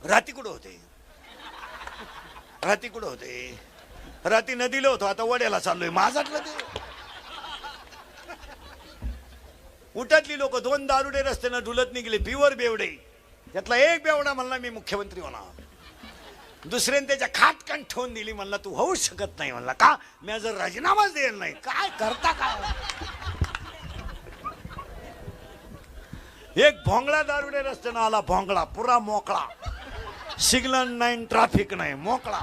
राती कुठं होते? राती कुठं होते? राती नदीला होतो, आता वड्याला चाललोय. माझातलं ते उठातली लोक 2 दारुडे रस्त्यानं डुलत निघले, प्युअर बेवडे. त्यातला एक बेवडा म्हणला मी मुख्यमंत्री होणार. दुसऱ्याने त्याच्या खाटकन ठेवून दिली, म्हणला तू होऊ शकत नाही. म्हणला का? मी जर राजीनामाच देईल नाही. काय करता काय? एक भोंगळा दारुडे रस्त्यानं आला, भोंगळा पुरा मोकळा, सिग्नल नाही, ट्रॅफिक नाही, मोकळा.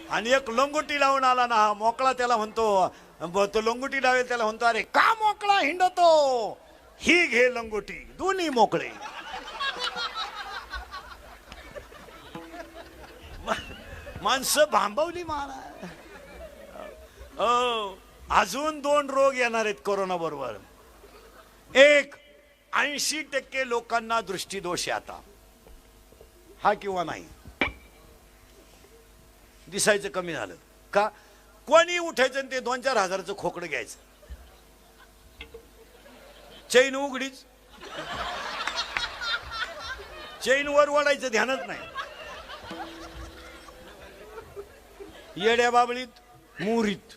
आणि एक लंगोटी लावून आला ना, हा मोकळा. त्याला म्हणतो, तो लंगोटी लावेल त्याला म्हणतो, अरे का मोकळा हिंडतो? ही घे लंगोटी, दोन्ही मोकळे. माणसं भांबवली महाराज. अजून 2 रोग येणार आहेत कोरोना बरोबर. एक, 80% लोकांना दृष्टीदोष आहे आता. हा किंवा नाही, दिसायचं कमी झालं का? कोणी उठायचं आणि ते 2-4 हजाराचं खोकडं घ्यायचं, चैन उघडीच, चैन वर ओढायचं ध्यानच नाही. येड्या बाबळीत, मुरीत,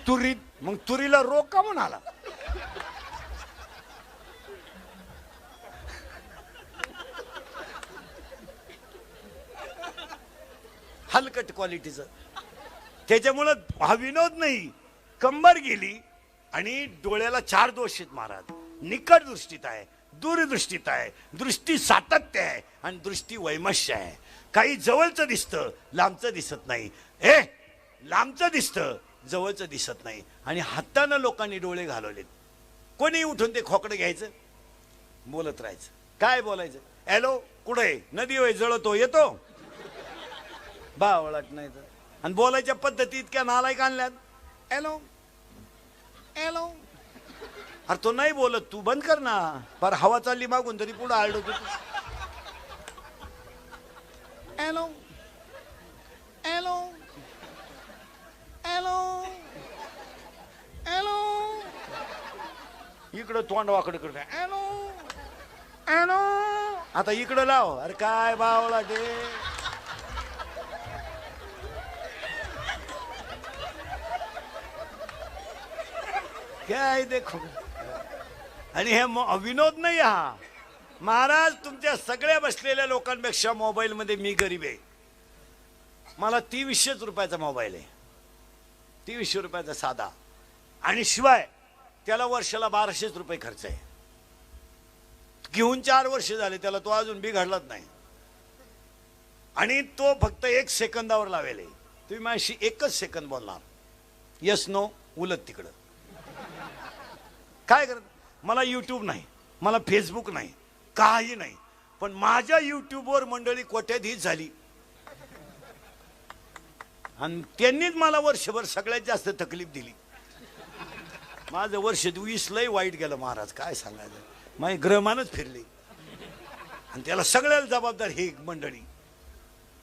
तुरीत. मग तुरीला रोग का म्हणाला? हलकट क्वालिटीचं. त्याच्यामुळं हा विनोद नाही, कंबर गेली. आणि डोळ्याला 4 दोष आहेत महाराज. निकट दृष्टीत आहे, दूरदृष्टीत आहे, दृष्टी सातत्य आहे, आणि दृष्टी वैमश्य आहे. काही जवळचं दिसतं, लांबचं दिसत नाही. लांबचं दिसतं, जवळचं दिसत नाही. आणि हातानं लोकांनी डोळे घालवलेत. कोणी उठून ते खोकडं घ्यायचं, बोलत राहायचं. काय बोलायचं? हॅलो, कुठे? नदी होय, जळतो, येतो. बावळट नाही तर. आणि बोलायच्या पद्धती इतक्या नालायक आणल्यात. Hello hello. अरे तो नाही बोलत, तू बंद कर ना. पर हवा चालली मागून तरी पुढे आलडो तू. Hello hello hello hello. इकडं तोंड वाकड करते. Hello hello. आता इकडं लाव. अरे काय बावळा ते. काय देखो. आणि हे विनोद नाही हा महाराज. तुमच्या सगळ्या बसलेल्या लोकांपेक्षा मोबाईल मध्ये मी गरीब आहे. मला 2300 रुपयाचा मोबाईल आहे, 2300 रुपयाचा साधा. आणि शिवाय त्याला वर्षाला 1200 रुपये खर्च आहे. घेऊन 4 वर्ष झाले त्याला, तो अजून बिघडलाच नाही. आणि तो फक्त 1 सेकंदावर लावेल. तुम्ही माझ्याशी 1च सेकंद बोलणार, यस नो, उलट तिकडं. काय करत? मला युट्यूब नाही, मला फेसबुक नाही, काही नाही. पण माझ्या युट्यूबवर मंडळी कोट्याधीश झाली. आणि त्यांनीच मला वर्षभर सगळ्यात जास्त तकलीफ दिली. माझं वर्ष 20 लय वाईट गेलं महाराज. काय सांगायचं, माझी ग्रहमानच फिरली. आणि त्याला सगळ्याला जबाबदार ही मंडळी.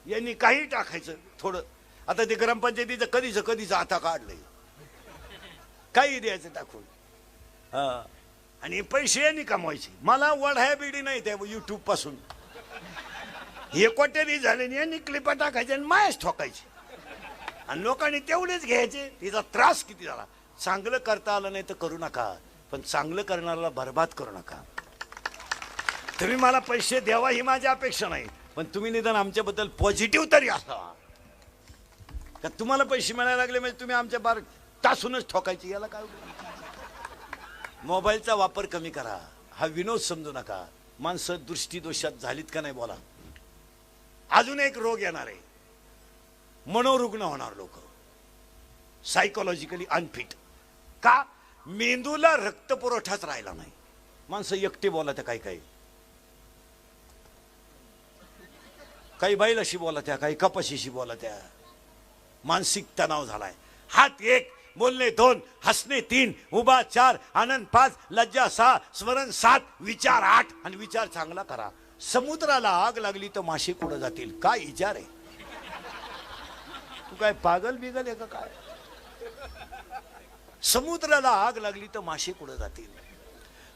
यांनी काही टाकायचं थोडं. आता ते ग्रामपंचायतीचं कधीच आता काढलंय, काही द्यायचं टाकून. आणि पैसे यांनी कमवायचे. मला वढाया बिडी नाही त्या युट्यूब पासून. हे कोट्याधी झाले, यांनी क्लिपा टाकायचे आणि मायच ठोकायचे. आणि लोकांनी तेवढेच घ्यायचे. तिचा त्रास किती झाला. चांगलं करता आलं नाही तर करू नका, पण चांगलं करणाऱ्याला बरबाद करू नका. तुम्ही मला पैसे द्यावा ही माझी अपेक्षा नाही, पण तुम्ही निदान आमच्याबद्दल पॉझिटिव्ह तरी असावा. का तुम्हाला पैसे मिळायला लागले म्हणजे तुम्ही आमच्या बार टासूनच ठोकायचे. याला काय? मोबाईलचा वापर कमी करा. हा विनोद समजू नका. माणसं दृष्टीदोषात झालीत का नाही बोला. अजून एक रोग येणार आहे, मनोरुग्ण होणार लोक, सायकोलॉजिकली अनफिट. का? मेंदूला रक्तपुरवठाच राहिला नाही. माणसं एकटे बोलत, काही बैलाशी बोलत्या, काही कपाशीशी बोलत्या. मानसिक तणाव झालाय. हात 1, बोलणे 2, हसणे 3, उभा 4, आनंद 5, लज्जा 6, स्मरण 7, विचार 8. आणि विचार चांगला करा. समुद्राला आग लागली तर मासे कुठं जातील? काय विचार आहे? तू काय पागल बिगल आहे का काय? समुद्राला आग लागली तर मासे कुठं जातील?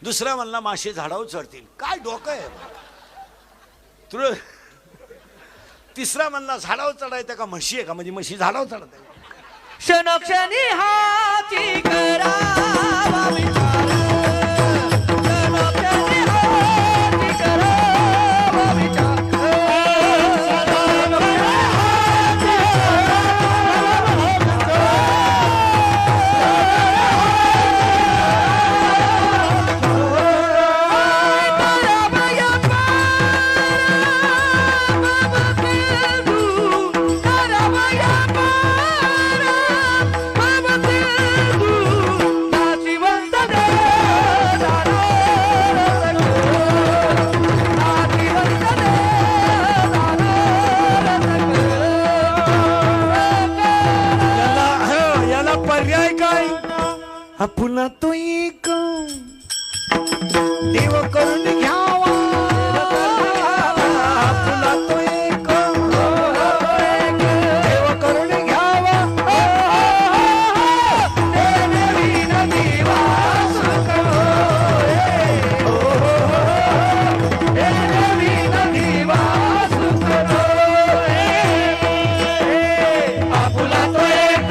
दुसरा म्हणला मासे झाडावर चढतील. काय डोकं आहे तुला? तिसरा म्हणला झाडावर चढायचं का म्हशी आहे का म्हणजे म्हशी झाडावर चढत आहे. क्षणोक्षणी हाती करावा विचार क्षणोक्षणी हाती करावा विचार याला पर्याय काय पुन्हा तो एक देव करून घ्यावा पुन्हा तो एक देव करून घ्यावा नवीन दिवस नवीन दिवस आपुला तो एक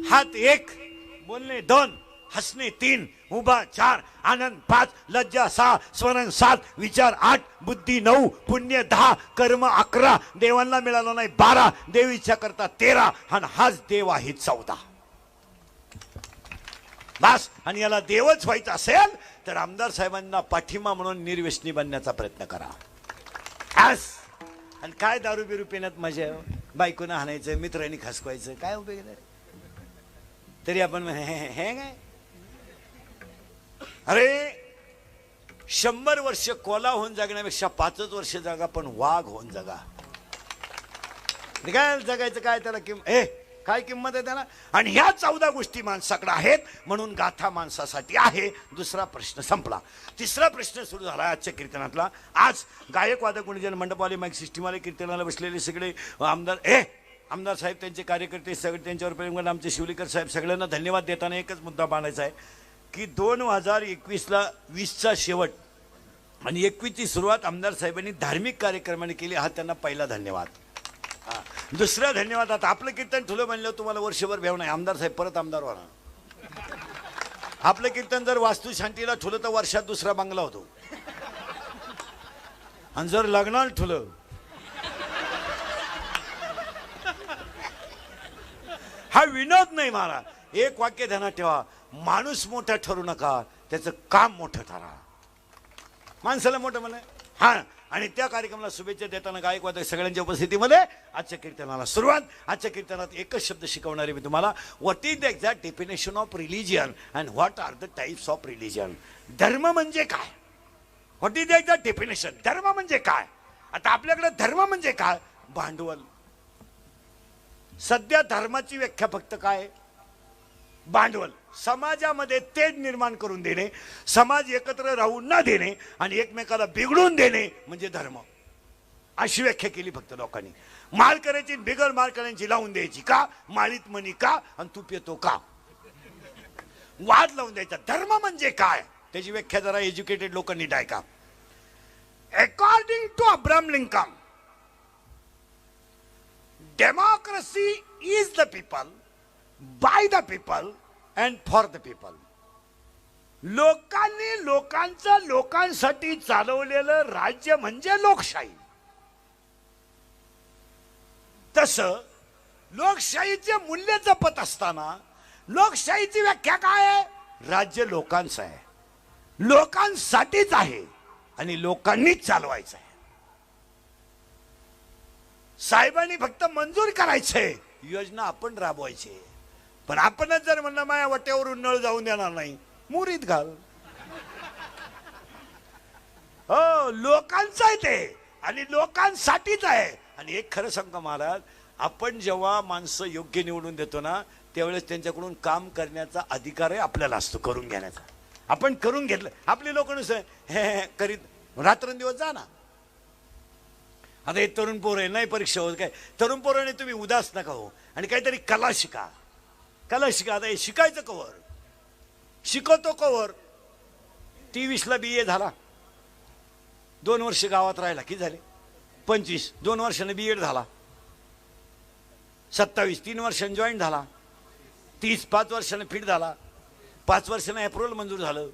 हात एक, बोलणे दोन, हसणे तीन, उभा चार, आनंद पाच, लज्जा सहा, स्मरण सात, विचार आठ, बुद्धी नऊ, पुण्य 10, कर्म 11, देवांना मिळाला नाही 12, देव इच्छा करता 13 आणि हाच देव आहे 14. बस. आणि याला देवच व्हायचं असेल तर आमदार साहेबांना पाठिंबा म्हणून निर्व्यसनी बनण्याचा प्रयत्न करा. बस. आणि काय दारू बिरू पिण्यात मजा आहे हो? बायकोनं हाणायचं, मित्रांनी खसकवायचं, काय उपयोग आहे? तरी आपण हे काय अरे 100 वर्ष कोला होऊन जगण्यापेक्षा 5 वर्ष जगा पण वाघ होऊन जगा. काय जगायचं काय त्याला काय किंमत आहे त्याला. आणि ह्या 14 गोष्टी माणसाकडे आहेत म्हणून गाथा माणसासाठी आहे. दुसरा प्रश्न संपला. तिसरा प्रश्न सुरू झाला आजच्या कीर्तनातला. आज गायक वादक गुणजन मंडपवाले माईक सिस्टीमवाले कीर्तनाला बसलेले सगळे आमदार साहेब त्यांचे कार्यकर्ते सगळे त्यांच्यावर प्रेम करून आमचे शिवलीकर साहेब सगळ्यांना धन्यवाद देताना एकच मुद्दा मांडायचा आहे की 2021ला 20चा शेवट आणि 21ची सुरुवात आमदार साहेबांनी धार्मिक कार्यक्रमाने केली. हा त्यांना पहिला धन्यवाद. दुसरा धन्यवाद. आता आपलं कीर्तन ठुलं म्हणलं तुम्हाला वर्षभर भेव नाही. आमदार साहेब परत आमदार व्हा. आपलं कीर्तन जर वास्तू शांतीला ठुलं तर वर्षात दुसरा बंगला होतो. आणि जर लग्नाला ठुलं हा विनोद नाही मारा. एक वाक्य ध्यानात ठेवा. माणूस मोठा ठरू नका, त्याचं काम मोठं ठरा. माणसाला मोठं म्हणा. हा. आणि त्या कार्यक्रमाला शुभेच्छा देताना गायकवाद सगळ्यांच्या उपस्थितीमध्ये आजच्या कीर्तनाला सुरुवात. आजच्या कीर्तनात एकच शब्द शिकवणारे मी तुम्हाला. What is the exact definition of religion and what are the types of religion. धर्म म्हणजे काय? What is the exact definition. धर्म म्हणजे काय? आता आपल्याकडे धर्म म्हणजे काय? भांडवल. सध्या धर्माची व्याख्या फक्त काय? भांडवल. समाजामध्ये तेज निर्माण करून देणे, समाज एकत्र राहू न देणे आणि एकमेकाला बिघडून देणे म्हणजे धर्म. अशी व्याख्या केली फक्त लोकांनी. माळ करायची बिगर माळ करायची लावून द्यायची का? माळीत मनी का आणि तू पितो का? वाद लावून द्यायचा. धर्म म्हणजे काय त्याची व्याख्या जरा एज्युकेटेड लोकांनी ऐका. According to Abraham Lincoln, democracy is the people, by the people and for the people. लोकांनी लोकांचं लोकांसाठी चालवलेलं राज्य म्हणजे लोकशाही. तसं लोकशाहीचे मूल्य जपत असताना लोकशाहीची व्याख्या काय आहे? राज्य लोकांचं आहे, लोकांसाठीच आहे आणि लोकांनीच चालवायचं आहे. साहेबांनी फक्त मंजूर करायचंय, योजना आपण राबवायची. पण आपणच जर म्हणलं माझ्या वाट्यावरून नळ जाऊन देणार नाही, मुरीत घाल. हो, लोकांचं आहे ते आणि लोकांसाठीच आहे. आणि एक खरं सांगतो महाराज, आपण जेव्हा माणसं योग्य निवडून देतो ना, त्यावेळेस त्यांच्याकडून काम करण्याचा अधिकारही आपल्याला असतो, करून घेण्याचा. आपण करून घेतलं. आपली लोक नुसतं हे करीत रात्रंदिवस जा ना. आता हे तरुण पोर आहे, नाही परीक्षा होत काय, तरुण पोराने तुम्ही उदास नका हो आणि काहीतरी कला शिका. कला शिका. आता हे शिकायचं कवर, शिकवतो कवर. 23ला BA झाला, 2 वर्ष गावात राहिला, किती झाले? 25. 2 वर्षाने B.Ed झाला. 27 3 वर्षांनी जॉईन झाला. 30 5 वर्षाने फिट झाला. 5 वर्षाने अप्रुव्हल मंजूर झालं.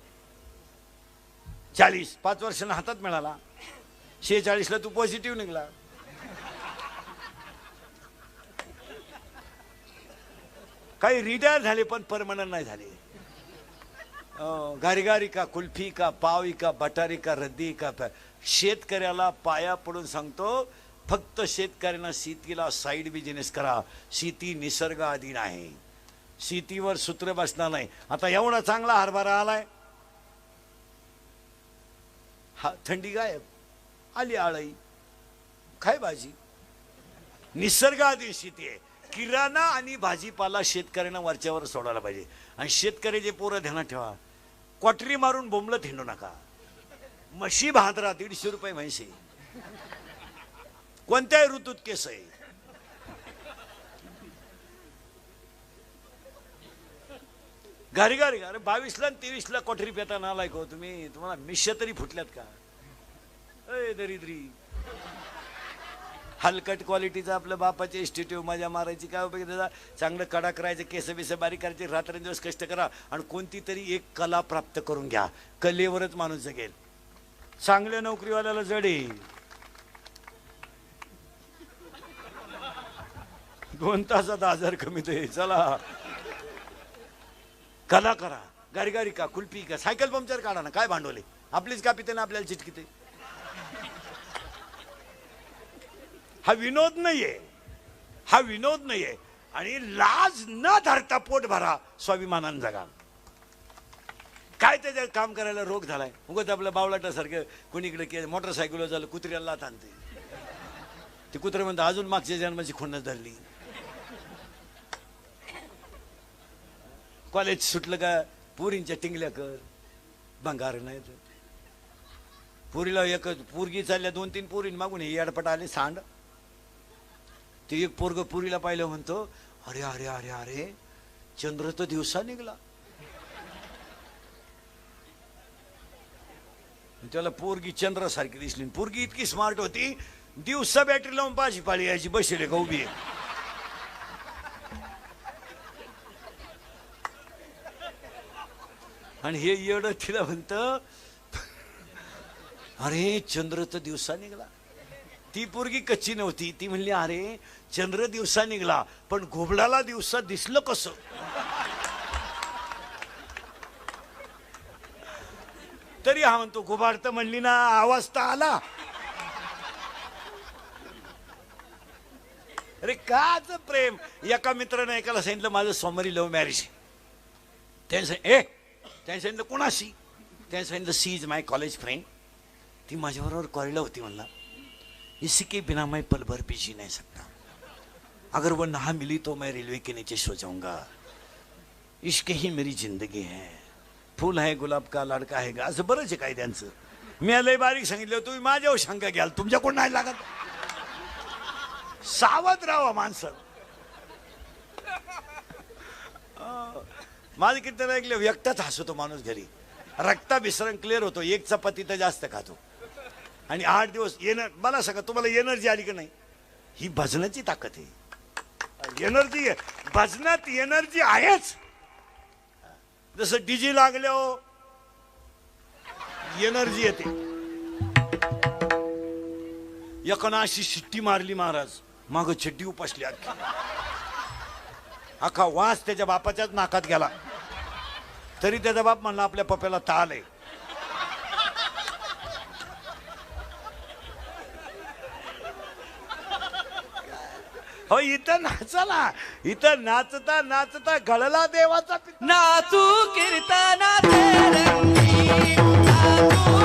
40 5 वर्षाने हातात मिळाला. 46ला तू पॉझिटिव्ह निघला. काही रिटायर झाले पण परमनंट नाही झाले. गारीगारी का, कुल्फी का, पावी का, बटारी का, रद्दी का. शेतकऱ्याला पाया पडून सांगतो, फक्त शेतकऱ्यांना शेतीला साईड बिझनेस करा. शेती निसर्ग अधीन आहे, शेतीवर सूत्र बसणार नाही. आता एवढा चांगला हरभरा आलाय, हा थंडी गायब, आली आळई, काय भाजी. निसर्ग अधीन शेती आहे. किराणा आणि भाजीपाला शेतकऱ्यांना वरच्यावर सोडायला पाहिजे. आणि शेतकऱ्याचे पोरं ध्यानात ठेवा, क्वाटरी मारून बोंबलत हिंडू नका. म्हशी भादरा 150 रुपये म्हैशी, कोणत्याही ऋतूत केस आहे. घरी घरी अरे 22ला आणि 23ला कोठरी पेता नालायक हो तुम्ही. तुम्हाला मिश्या तरी फुटल्यात का? अय दरिद्री, हलकट क्वालिटीचा आपल्या बापाचे इन्स्टिट्यूट मजा मारायची काय उपयोग त्याचा. चांगलं कडा करायचं, केस बिस बारीक करायचे, रात्रंदिवस कष्ट करा आणि कोणती तरी एक कला प्राप्त करून घ्या. कलेवरच माणूस जगेल. चांगल्या नोकरीवाल्याला जडे 2 तासात 1000 कमी ते. चला कला करा. गारी गारी का, कुल्फी का, सायकल पंक्चर काढा ना, काय भांडवले आपलीच का पिते ना आपल्याला चिटकिते. हा विनोद नाहीये, हा विनोद नाहीये. आणि लाज न धरता पोट भरा, स्वाभिमानानं जगा. काय त्याच्यात काम करायला रोग झालाय. उगाच आपल्या बावलाटासारखं कोणीकडे मोटरसायकलवर झालं, कुत्र्याला आणते. ते कुत्रे म्हणतात अजून मागच्या जन्माची खुन्नस धरली. कॉलेज सुटलं का पुरींच्या टिंगल्या कर, भंगार नाही तर. पुरीला एक पोरगी चालल्या, 2-3 पोरीन मागून हे अडपट आले सांड. ते एक पोरग पुरीला पाहिलं म्हणतो, अरे अरे अरे अरे चंद्र तर दिवसा निघला. त्याला पोरगी चंद्रासारखी दिसली. पोरगी इतकी स्मार्ट होती, दिवसा बॅटरी लावून पाशी पाळी यायची, बसले का उभी. आणि हे येड तिला म्हणत, अरे चंद्र तर दिवसा निघला. ती पोरगी कच्ची नव्हती. ती म्हणली, अरे चंद्र दिवसा निघला पण घोबडाला दिवसा दिसलं कसं. तरी हा म्हणतो, घोबाड तर म्हणली ना, आवाज तर आला. अरे काच प्रेम. एका मित्राने एकाला सांगितलं माझं सोमवारी लव्ह मॅरेज. त्याने सांगितलं कोणाशी. त्याने सांगितलं she is my college friend. ती माझ्याबरोबर कॉलेजला होती. म्हणला इसी के बिना मैं पल भर भी जी नहीं सकता. अगर वो ना मिली तो मैं रेलवे के नीचे सो जाऊंगा. इश्क ही मेरी जिंदगी है. फूल है गुलाब का, लडका है का. असं बरंच आहे काय त्यांचं. मी लय बारीक सांगितलं, तुम्ही माझ्यावर शंका घ्याल, तुमच्याकडून नाही लागत. सावध राहा माणसं. माझं किती ऐकलं, व्यक्तच हसतो माणूस घरी. रक्ता विसरण क्लिअर होतो. एक चपाती तर जास्त खातो आणि 8 दिवस मला सांगा तुम्हाला एनर्जी आली की नाही. ही भजनाची ताकद आहे. एनर्जी आहे भजनात, एनर्जी आहेच. जसं डीजी लागले हो एनर्जी येते. एकोणाशी शिट्टी मारली महाराज, माग चिड्डी उपसली अख्खा वास त्याच्या बापाच्याच नाकात गेला. तरी त्याचा बाप म्हणला आपल्या पप्याला ताल आहे. हो इथं नाचला, इथं नाचता नाचता गळला देवाचा नाचू कीर्तनाचे रंगी, नाचू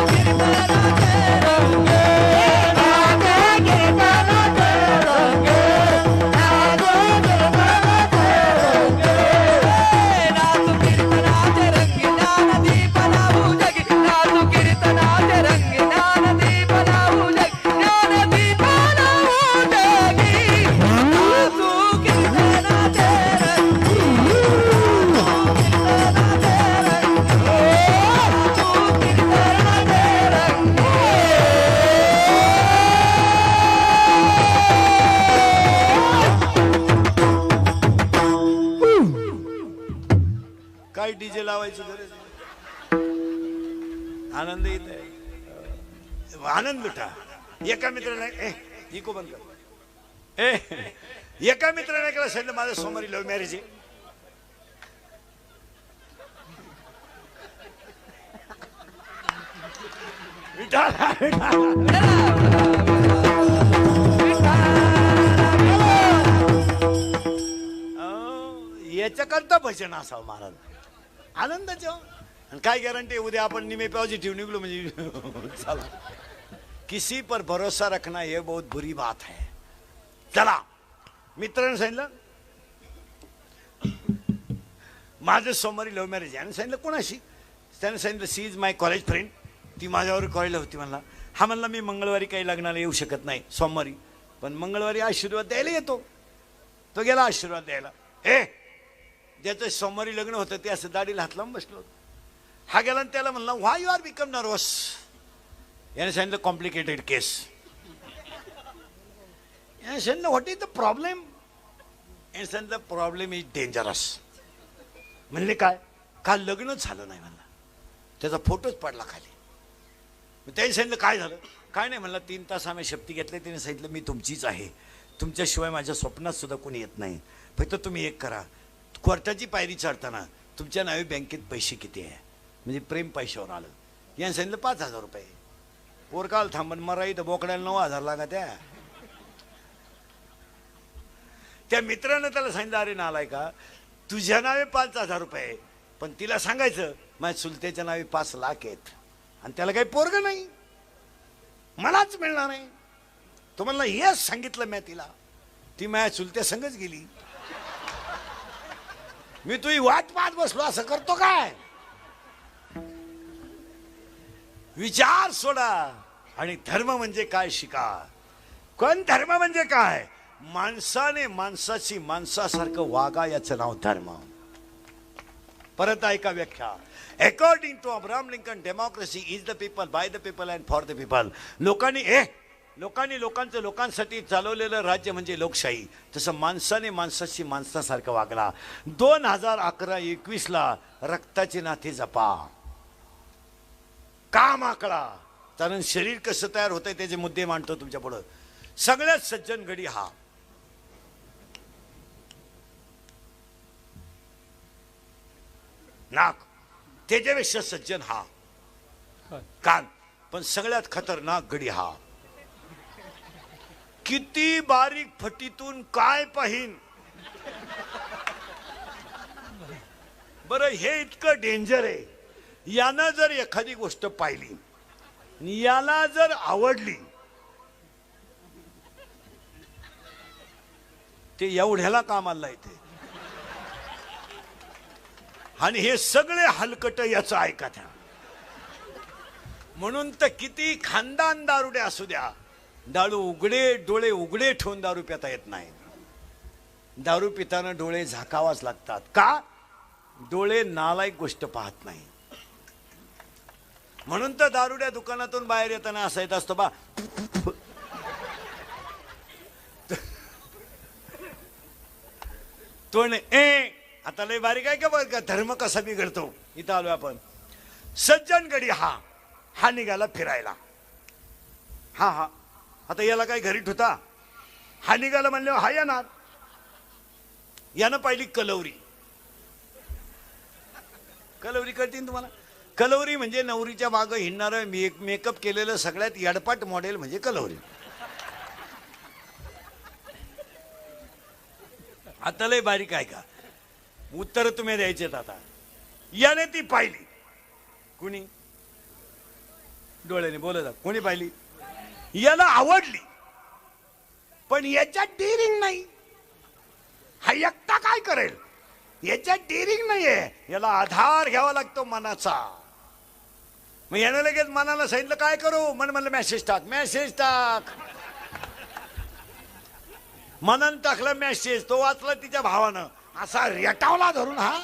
कीर्तनाचे रंगी, नाचू कीर्तनाचे रंगी, नाचू कीर्तनाचे रंगी, ज्ञानदीप लावू जगी, नाचू कीर्तनाचे रंगी, ज्ञानदीप लावू जगी, ज्ञानदीप लावू जगी, नाचू कीर्तनाचे रंगी. काय डीजे लावायची गरज आहे? आनंद येत आहे, आनंद लुटा. एका मित्राने इको बंद कर. एका मित्राने केलं सांगितलं माझं सोमवारी लव्ह मॅरेज आहे. विठाला, विठाला. याच्याकरता भजन असावं महाराज, आनंदाचं. आणि काय गॅरंटी उद्या आपण निमे पॉझिटिव्ह निघलो म्हणजे चला. किसी पर भरोसा रखना ये बहुत बुरी बात है. चला मित्राने सांगितलं माझं सोमवारी लव्ह मॅरेज आहे. आणि सांगितलं कोणाशी? त्याने सांगितलं she is my college friend. ती माझ्यावर कॉलेजला होती. म्हणला हा म्हणला मी मंगळवारी काही लग्नाला येऊ शकत नाही सोमवारी, पण मंगळवारी आशीर्वाद द्यायला येतो. तो गेला आशीर्वाद द्यायला. ज्याचं सोमवारी लग्न होतं ते असं दाढीला हात लावून बसलो. हा गेला आणि त्याला म्हणला व्हाय यू आर बिकम नर्वस. याने सांगितलं कॉम्प्लिकेटेड केस. याने सांगितलं व्हॉट इज द प्रॉब्लेम. याने सांगितलं प्रॉब्लेम इज डेंजरस. म्हणले काय? काल लग्नच झालं नाही म्हणला. त्याचा फोटोच पडला खाली. त्याने सांगितलं काय झालं? काय नाही म्हणला 3 तास आम्ही शपथी घेतली. त्याने सांगितलं मी तुमचीच आहे, तुमच्याशिवाय माझ्या स्वप्नात सुद्धा कोणी येत नाही. फक्त तुम्ही एक करा, कोर्टाची पायरी चढताना तुमच्या नावे बँकेत पैसे किती आहे? म्हणजे प्रेम पैशावर आलं. याने सांगितलं 5,000 रुपये. पोरकाल थांबन मराई तर बोकड्याला 9,000 लागा. त्या मित्रानं त्याला सांगितलं अरे नालाय का, तुझ्या नावे 5,000 रुपये, पण तिला सांगायचं माझ्या चुलत्याच्या नावे 5 लाख आहेत आणि त्याला काही पोरग नाही, मलाच मिळणार नाही. तो म्हणला हेच सांगितलं मी तिला. ती माझ्या चुलत्या संगच गेली. मी तुझी वाट पाहत बसलो. असं करतो काय? विचार सोडा आणि धर्म म्हणजे काय शिका. कोण धर्म म्हणजे काय? माणसाने माणसाची माणसासारखं वागा, याचं नाव धर्म. परत ऐका व्याख्या. According to Abraham Lincoln democracy is the people, by the people and for the people. लोकांनी लोकांचं लोकांसाठी चालवलेलं राज्य म्हणजे लोकशाही. तसं माणसाने माणसाशी माणसासारखं वागला. 2011-21 रक्ताची नाती जपा, काम आकडा. कारण शरीर कसं तयार होतंय त्याचे मुद्दे मांडतो तुमच्या पुढं. सगळ्यात सज्जन गडी हा. नाक त्याच्यापेक्षा सज्जन हा. कान पण सगळ्यात खतरनाक गडी हा. किती बारीक फटीतून काय पाहिन. बरं हे इतकं डेंजर आहे. यानं जर एखादी गोष्ट पाहिली, याला जर आवडली, ते एवढ्याला कामाला येते. आणि हे सगळे हलकट याचं ऐका त्या. म्हणून तर किती खानदान दारुडे असू द्या, डोळे उघडे ठेवून दारू पिता येत नाही. दारू पिताना डोळे झाकावाच लागतात. का? डोळे नालायक गोष्ट पाहत नाही. म्हणून तर दारुड्या दुकानातून बाहेर येताना असा येत असतो बा. तो आता लय बारीक आहे का बघ का धर्म कसा बिघडतो. इथं आलो आपण. सज्जन गडी हा निघाला फिरायला. हा आता याला काय घरी ठुता. हा निघाला म्हणल्यावर हा येणार. यानं पाहिली कलवरी. कलवरी कळते ना तुम्हाला? कलवरी म्हणजे नवरीच्या मागं हिंडणारं मेकअप केलेलं सगळ्यात यडपाट मॉडेल म्हणजे कलवरी. आता लय बारीक आहे का, उत्तर तुम्ही द्यायचेत आता. याने ती पाहिली. कुणी? डोळ्याने बोलत कोणी पाहिली? याला आवडली, पण याच्यात डेअरिंग नाही. हा एकटा काय करेल? याच्यात डेअरिंग नाहीये. याला आधार घ्यावा लागतो मनाचा. मग यानं लगेच मनाला सांगितलं काय करू? म्हणलं मेसेज टाक. मेसेज टाक. मनानं टाकलं मेसेज. तो वाचला तिच्या भावानं. असा रेटावला धरून हा.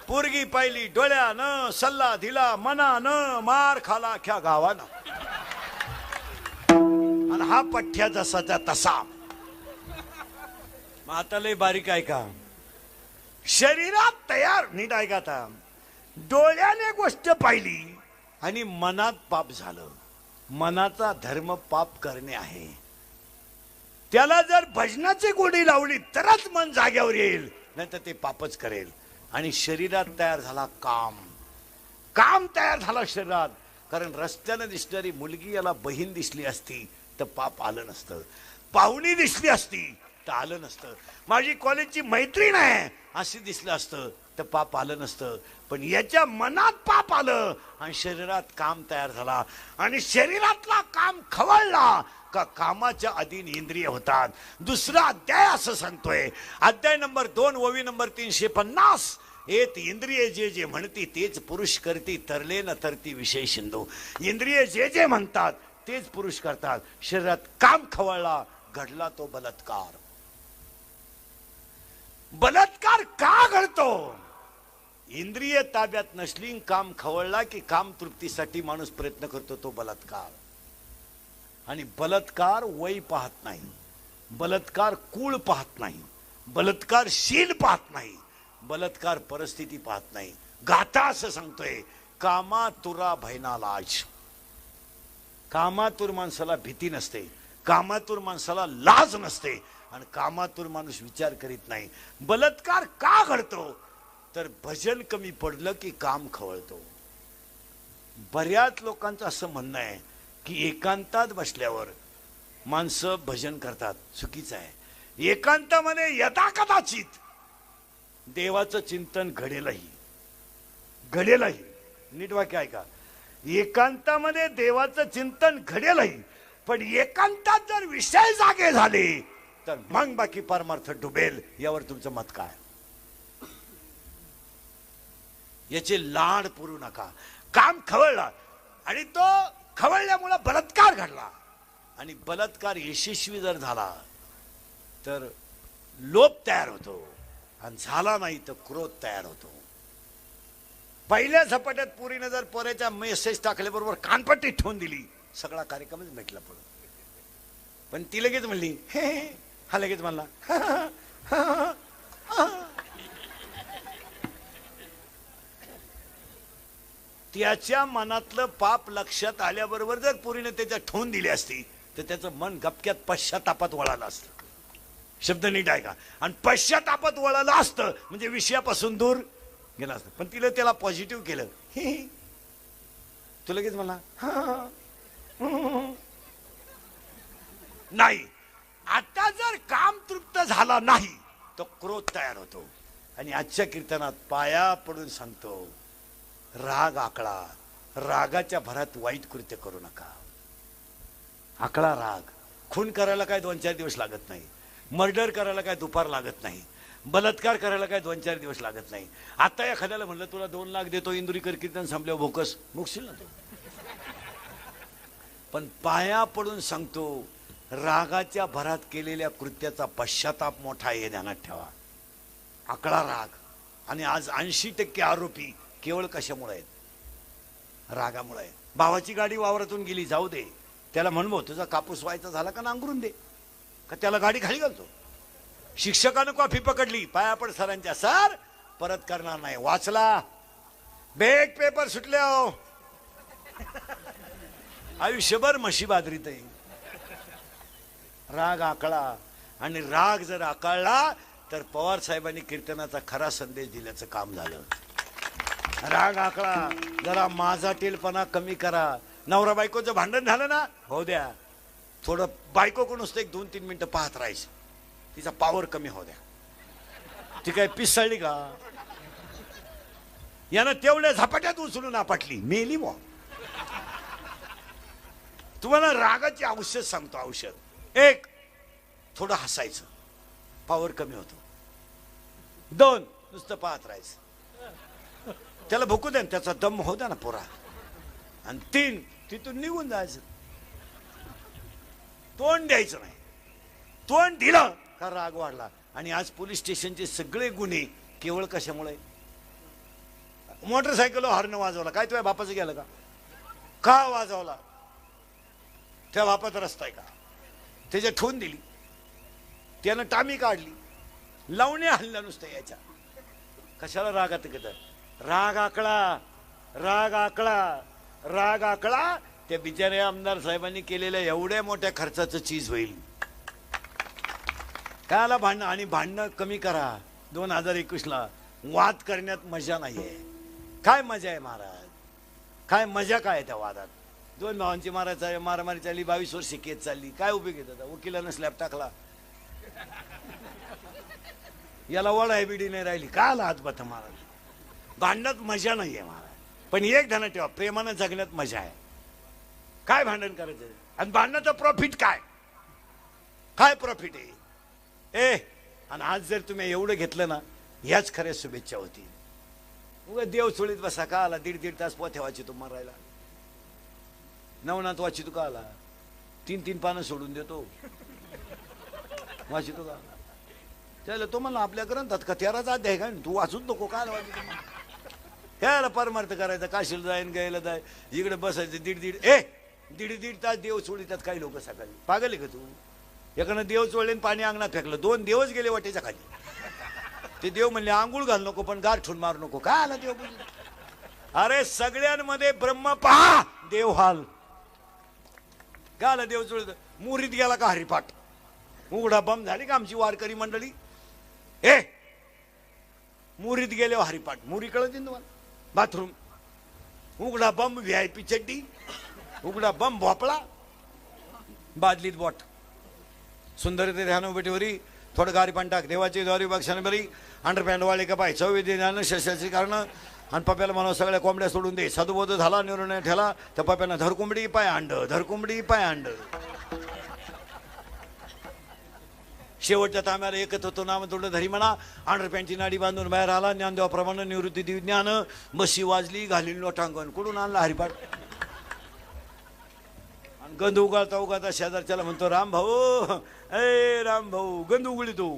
पोरगी पाहिली डोळ्यानं, सल्ला दिला मनानं, मार खाला अख्ख्या गावानं. आणि हा पठ्ठ्या जसाचा तसा. मग आता लय बारीक आहे का? शरीरात तयार. नीट ऐका आता. डोळ्याने गोष्ट पाहिली आणि मनात पाप झालं. मनाचा धर्म पाप करणे आहे. त्याला जर भजनाची गोडी लावली तरच मन जाग्यावर येईल, नाही तर ते पापच करेल. आणि शरीरात तयार झाला काम. काम तयार झाला शरीरात. कारण रस्त्यानं दिसणारी मुलगी याला बहीण दिसली असती तर पाप आलं नसतं. पाहुणी दिसली असती तर आलं नसतं. माझी कॉलेजची मैत्रीण आहे अशी दिसलं असतं तर पाप आलं नसतं. पण याच्या मनात पाप आलं आणि शरीरात काम तयार झाला. आणि शरीरातला काम खवळला का कामाच्या अधीन इंद्रिय होतात. दुसरा अध्याय असं सांगतोय. अध्याय नंबर 2 ववी नंबर 350. येत इंद्रिय जे जे म्हणती तेच पुरुष करती, तरले न तरती विषय शिंदो. इंद्रिय जे जे म्हणतात तेच पुरुष करतात. शरीरात काम खवळला, घडला तो बलात्कार. बलात्कार का घडतो? इंद्रिय ताब्यात नसली, काम खवळला की काम तृप्तीसाठी माणूस प्रयत्न करतो, तो बलात्कार. आणि बलात्कार वय पाहत नाही, बलात्कार कुळ पाहत नाही, बलात्कार शील पाहत नाही, बलात्कार परिस्थिती पाहत नाही. गाथा असं सांगतोय, कामातुरा भयना लाज. कामातुर माणसाला भीती नसते, कामातुर माणसाला लाज नसते आणि कामातुर माणूस विचार करीत नाही. बलात्कार का घडतो? तर भजन कमी पडलं की काम खवळतो. बऱ्याच लोकांचं असं म्हणणं आहे की एकांतात बसल्यावर माणसं भजन करतात. चुकीचं आहे. एकांतामध्ये यदा कदाचित देवाचं चिंतन घडेलही. नीट वाक्य आहे का? एकांतामध्ये देवाचं चिंतन घडेलही, पण एकांतात जर विषय जागे झाले तर मग बाकी परमार्थ डुबेल. यावर तुमचं मत काय? याचे लाड पुरू नका. काम खवळला आणि तो खवळल्यामुळे बलात्कार घडला. आणि बलात्कार यशस्वी जर झाला तर लोभ तयार होतो आणि झाला नाही तर क्रोध तयार होतो. पहिल्या झपाट्यात पुरीने जर पोऱ्याच्या मेसेज टाकल्याबरोबर कानपट्टी ठेवून दिली, सगळा कार्यक्रमच भेटला. पण ती लगेच म्हणली हे, हा लगेच म्हणला त्याच्या मनातलं पाप लक्षात आल्याबरोबर जर पुरीने त्याच्या ठेवून दिली असती तर त्याचं मन गपक्यात पश्चातापात वळालं असतं. शब्द नीट आहे का? आणि पश्चातापात वळालं असतं म्हणजे विषयापासून दूर गेला असतं. पण तिला त्याला पॉझिटिव्ह केलं. तू लगेच म्हणला नाही. आता जर काम तृप्त झाला नाही तो क्रोध तयार होतो. आणि आजच्या कीर्तनात पाया पडून सांगतो, राग आकळा. रागाच्या भरात वाईट कृत्य करू नका. आकळा राग. खून करायला काय 2-4 दिवस लागत नाही. मर्डर करायला काय दुपार लागत नाही. बलात्कार करायला काय 2-4 दिवस लागत नाही. आता एखाद्याला म्हणलं तुला 2 लाख देतो, इंदुरीकर कीर्तन संपल्यावर भोकस मुकशील ना तू. पण पाया पडून सांगतो, रागाच्या भरात केलेल्या कृत्याचा पश्चाताप मोठा आहे, ध्यानात ठेवा. आकळा राग. आणि आज 80% आरोपी केवळ कशामुळे आहेत? रागामुळे. भावाची गाडी वावरातून गेली, जाऊ दे, त्याला म्हणबो तुझा कापूस व्हायचा झाला का नांगरून दे, का त्याला गाडी खाली घालतो. शिक्षकानं कॉफी पकडली, पाया पड सरांच्या, सर परत करणार नाही. वाचला, बेग पेपर सुटले. हो आयुष्यभर म्हशी बाजरीत आहे. राग आकळा. आणि राग जर आकळला तर पवार साहेबांनी कीर्तनाचा खरा संदेश दिल्याचं काम झालं. राग आकळा, जरा माझा टेलपणा कमी करा. नवरा बायकोचं भांडण झालं ना, हो द्या, थोडं बायको कोण नुसतं 1-2-3 मिनिटं पाहत राहायचं, तिचा पॉवर कमी हो द्या. ती काय पिसळली का? यानं तेवढ्या झपाट्यात उचलून आपटली, मेली बा. तुम्हाला रागाची औषध सांगतो. औषध एक, थोडं हसायचं, पॉवर कमी होतो. 2, नुसतं पाहत राहायचं, त्याला भुकू द्या, त्याचा दम होता ना पुरा. आणि 3, तिथून निघून जायचं, तोंड द्यायचं नाही. तोंड दिलं का राग वाढला. आणि आज पोलीस स्टेशनचे सगळे गुन्हे केवळ कशामुळे? मोटरसायकल हॉर्न वाजवला, काय तुझ्या बापाचं गेलं का वाजवला? त्या बापाचा रस्ता आहे का? त्याच्या ठेवून दिली, त्यानं टामी काढली, लावणे हल्ला नुसतं याच्या. कशाला रागात घेत? राग आकळा, राग आकळा, राग आकळा. त्या बिचाऱ्या आमदार साहेबांनी केलेल्या एवढ्या मोठ्या खर्चाचं चीज होईल. कायला भांडणं? आणि भांडणं कमी करा. 2021ला वाद करण्यात मजा नाहीये. काय मजा आहे महाराज? काय मजा काय त्या वादात? 2 भावांची मारामारी चालली, 22 वर्ष केस चालली, काय उपयोग येत होता? वकिलानं स्लॅब टाकला, याला वडाय बिडी नाही राहिली, काय हातभात महाराज? भांडणात मजा नाहीये महाराज. पण एक ध्यानात ठेवा, प्रेमानं जगण्यात मजा आहे. काय भांडण करायचं? आणि भांडणाचं प्रॉफिट काय? काय प्रॉफिट आहे? आणि आज जर तुम्ही एवढं घेतलं ना, ह्याच खऱ्या शुभेच्छा होती. उगा देव चोळीत बसा का आला? 1.5 तास पोथ्या वाचितो मारायला, नवनाथ वाचितो का आला? 3 पानं सोडून देतो, वाचितो का? त्याला तो म्हणला आपल्या ग्रंथात का 13चा अध्याय का? तू वाचूच नको का वाचितो? ह्याला परमार्थ करायचा, काशीला जाईन, गायला जाय, इकडे बसायचं 1.5 तास देव चोळीतात काही लोक सकाळी. पागल आहे का तू? एकानं देव चोळले पाणी अंगणात फेकलं, 2 देवच गेले वाटेच्या खाली. ते देव म्हणले आंघोळ घाल नको, पण गार ठेवून मारू नको. काय आला देव? अरे सगळ्यांमध्ये ब्रह्म पहा, देव हाल. काय आला देव चोळीत? मुरीत गेला का हरिपाठ? उघडा बम झाली का आमची वारकरी मंडळी? मुरीत गेले हरिपाठ. मुरी कळत तुम्हाला? बाथरूम उघडा बम, VIP चड्डी उघडा बम, भोपळा बादलीत बोट, सुंदर ते ध्यान बेटीवरी थोडं गारी पण टाक, देवाची द्वारी बक्षाने बरी, अंडरपॅन्ट वाले का पाय चौवी ध्यान शशाची कारण. आणि पप्याला म्हणा सगळ्या कोंबड्या सोडून दे. सदुबोध झाला, निर्णय ठेला. त्या पप्यानं धरकुंबडी पाय अंड, धरकुंबडी पाय अंड. शेवटच्या तांब्याला एकत होतो नाम तोंड धरी म्हणा. अंडरपॅन्टची नाडी बांधून बाहेर आला. ज्ञानदेवाप्रमाणे निवृत्ती विज्ञान, बशी वाजली, घालीन लोटांगण. कुठून आणला हरिपाठ? आणि गंध उगाळता उगाळता शेजारच्याला म्हणतो राम भाऊ, राम भाऊ, गंध उघळी तो.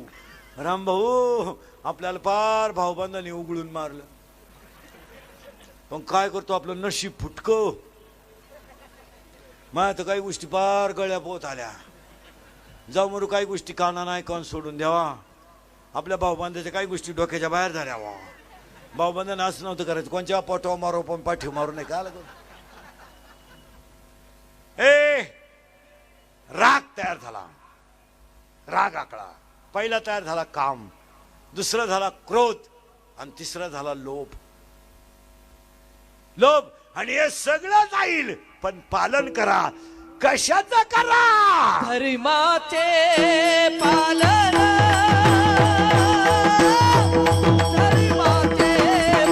राम भाऊ, आपल्याला पार भाऊबांधाने उघळून मारलं. पण काय करतो, आपलं नशीब फुटकं. माझ्या तर काही गोष्टी पार गळ्या पोत आल्या. जाऊ मरू काही गोष्टी काना नाही कान सोडून द्यावा. आपल्या भाऊबांधाच्या काही गोष्टी डोक्याच्या बाहेर झाल्या. भाऊबांधाने असं नव्हतं करायचं, कोणच्या पोटवा मारो पण पाठीव मारू नये. काय लागत? राग तयार झाला, राग आकळा. पहिला तयार झाला काम, दुसरा झाला क्रोध, आणि तिसरा झाला लोभ. लोभ. आणि हे सगळं जाईल, पण पालन करा. कशाचं करा? धर्माचे पालन, धर्माचे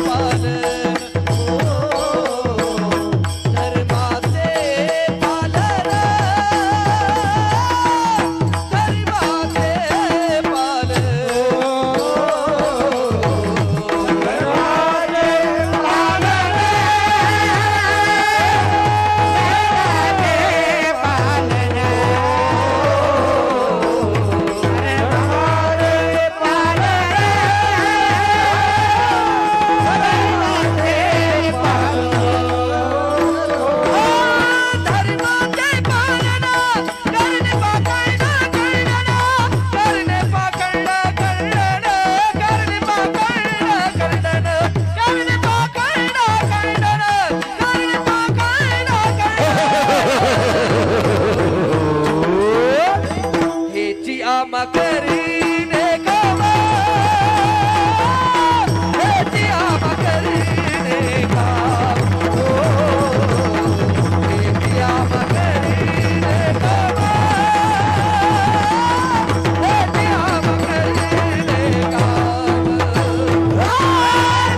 पालन, धर्माचे पालन, धर्माचे पालन. करीने कामा त्याची आमा करीने कामा त्याची आमा करीने कामा त्याची आमा करीने कामा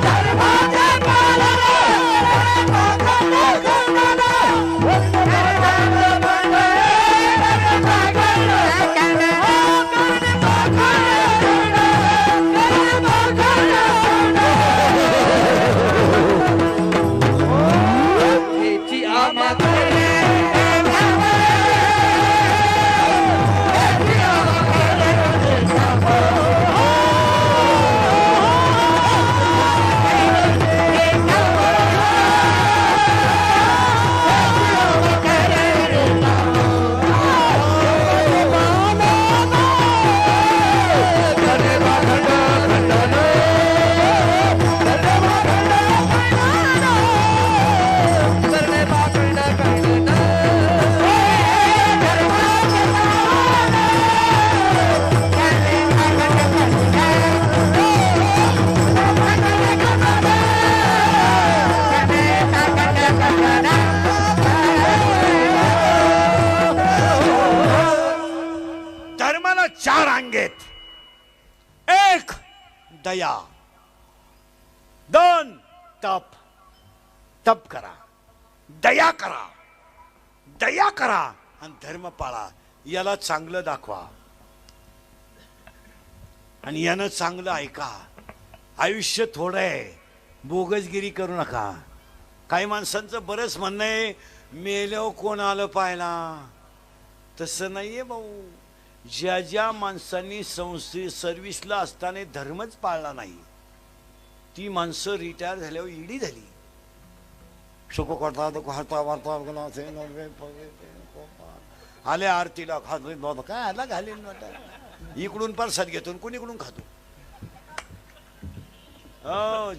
धर्माचे पालन त्याची आमा धर्माला चार अंगेत. एक दया, दोन तप, तप करा, दया करा, दया करा आणि धर्म पाळा. याला चांगलं दाखवा आणि यानं चांगलं ऐका. आयुष्य थोडं आहे, बोगसगिरी करू नका. काही माणसांचं बरंच म्हणणं आहे मेल्यावर कोण आलं पाहिला. तसं नाहीये भाऊ. ज्या ज्या माणसांनी सर्व्हिसला असताना धर्मच पाळला नाही ती माणसं रिटायर झाल्यावर इडी झाली. सुख आले आरतीला खातो काय आला घालेल नव्हता. इकडून परसाद घेतो कुणीकडून खातो.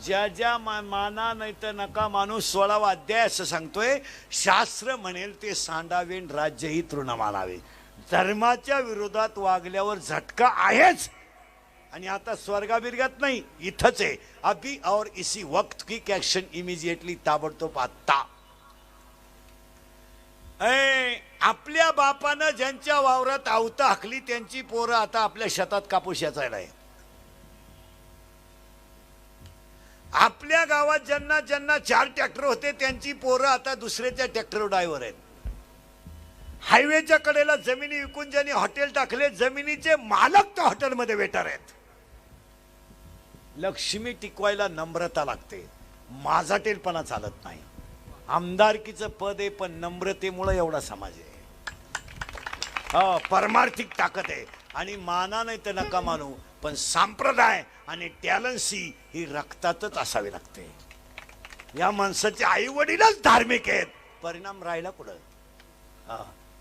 ज्या ज्या माना नाही तर नका माणूस 16वा अध्याय असं सांगतोय. शास्त्र म्हणेल ते सांडावे राज्यही तृण मानावे. धर्माच्या विरोधात वागल्यावर झटका आहेच. आणि आता स्वर्गाबिर्गात नाही, इथंच आहे. अभी और इसी वक्त की एक्शन इमिजिएटली, ताबडतोब आत्ता. आपल्या बापानं ज्यांच्या वावरात आवतं हाकली त्यांची पोरं आता आपल्या शेतात कापूस याचायला आहे. आपल्या गावात ज्यांना ज्यांना 4 ट्रॅक्टर होते त्यांची पोरं आता दुसऱ्याच्या ट्रॅक्टर ड्रायव्हर आहेत. हायवेच्या कडेला जमिनी विकून ज्यांनी हॉटेल टाकले जमिनीचे मालक त्या हॉटेलमध्ये वेटर आहेत. लक्ष्मी टिकवायला नम्रता लागते, माझाटेलपणा चालत नाही. आमदारकीचं पद आहे पण नम्रतेमुळे एवढा समाज आहे. परमार्थिक ताकद आहे. आणि माना नाही तर नका मानू पण संप्रदाय आणि टॅलन्सी ही रक्तातच असावी लागते. या माणसाचे आई वडीलच धार्मिक आहेत, परिणाम राहिला कुठं.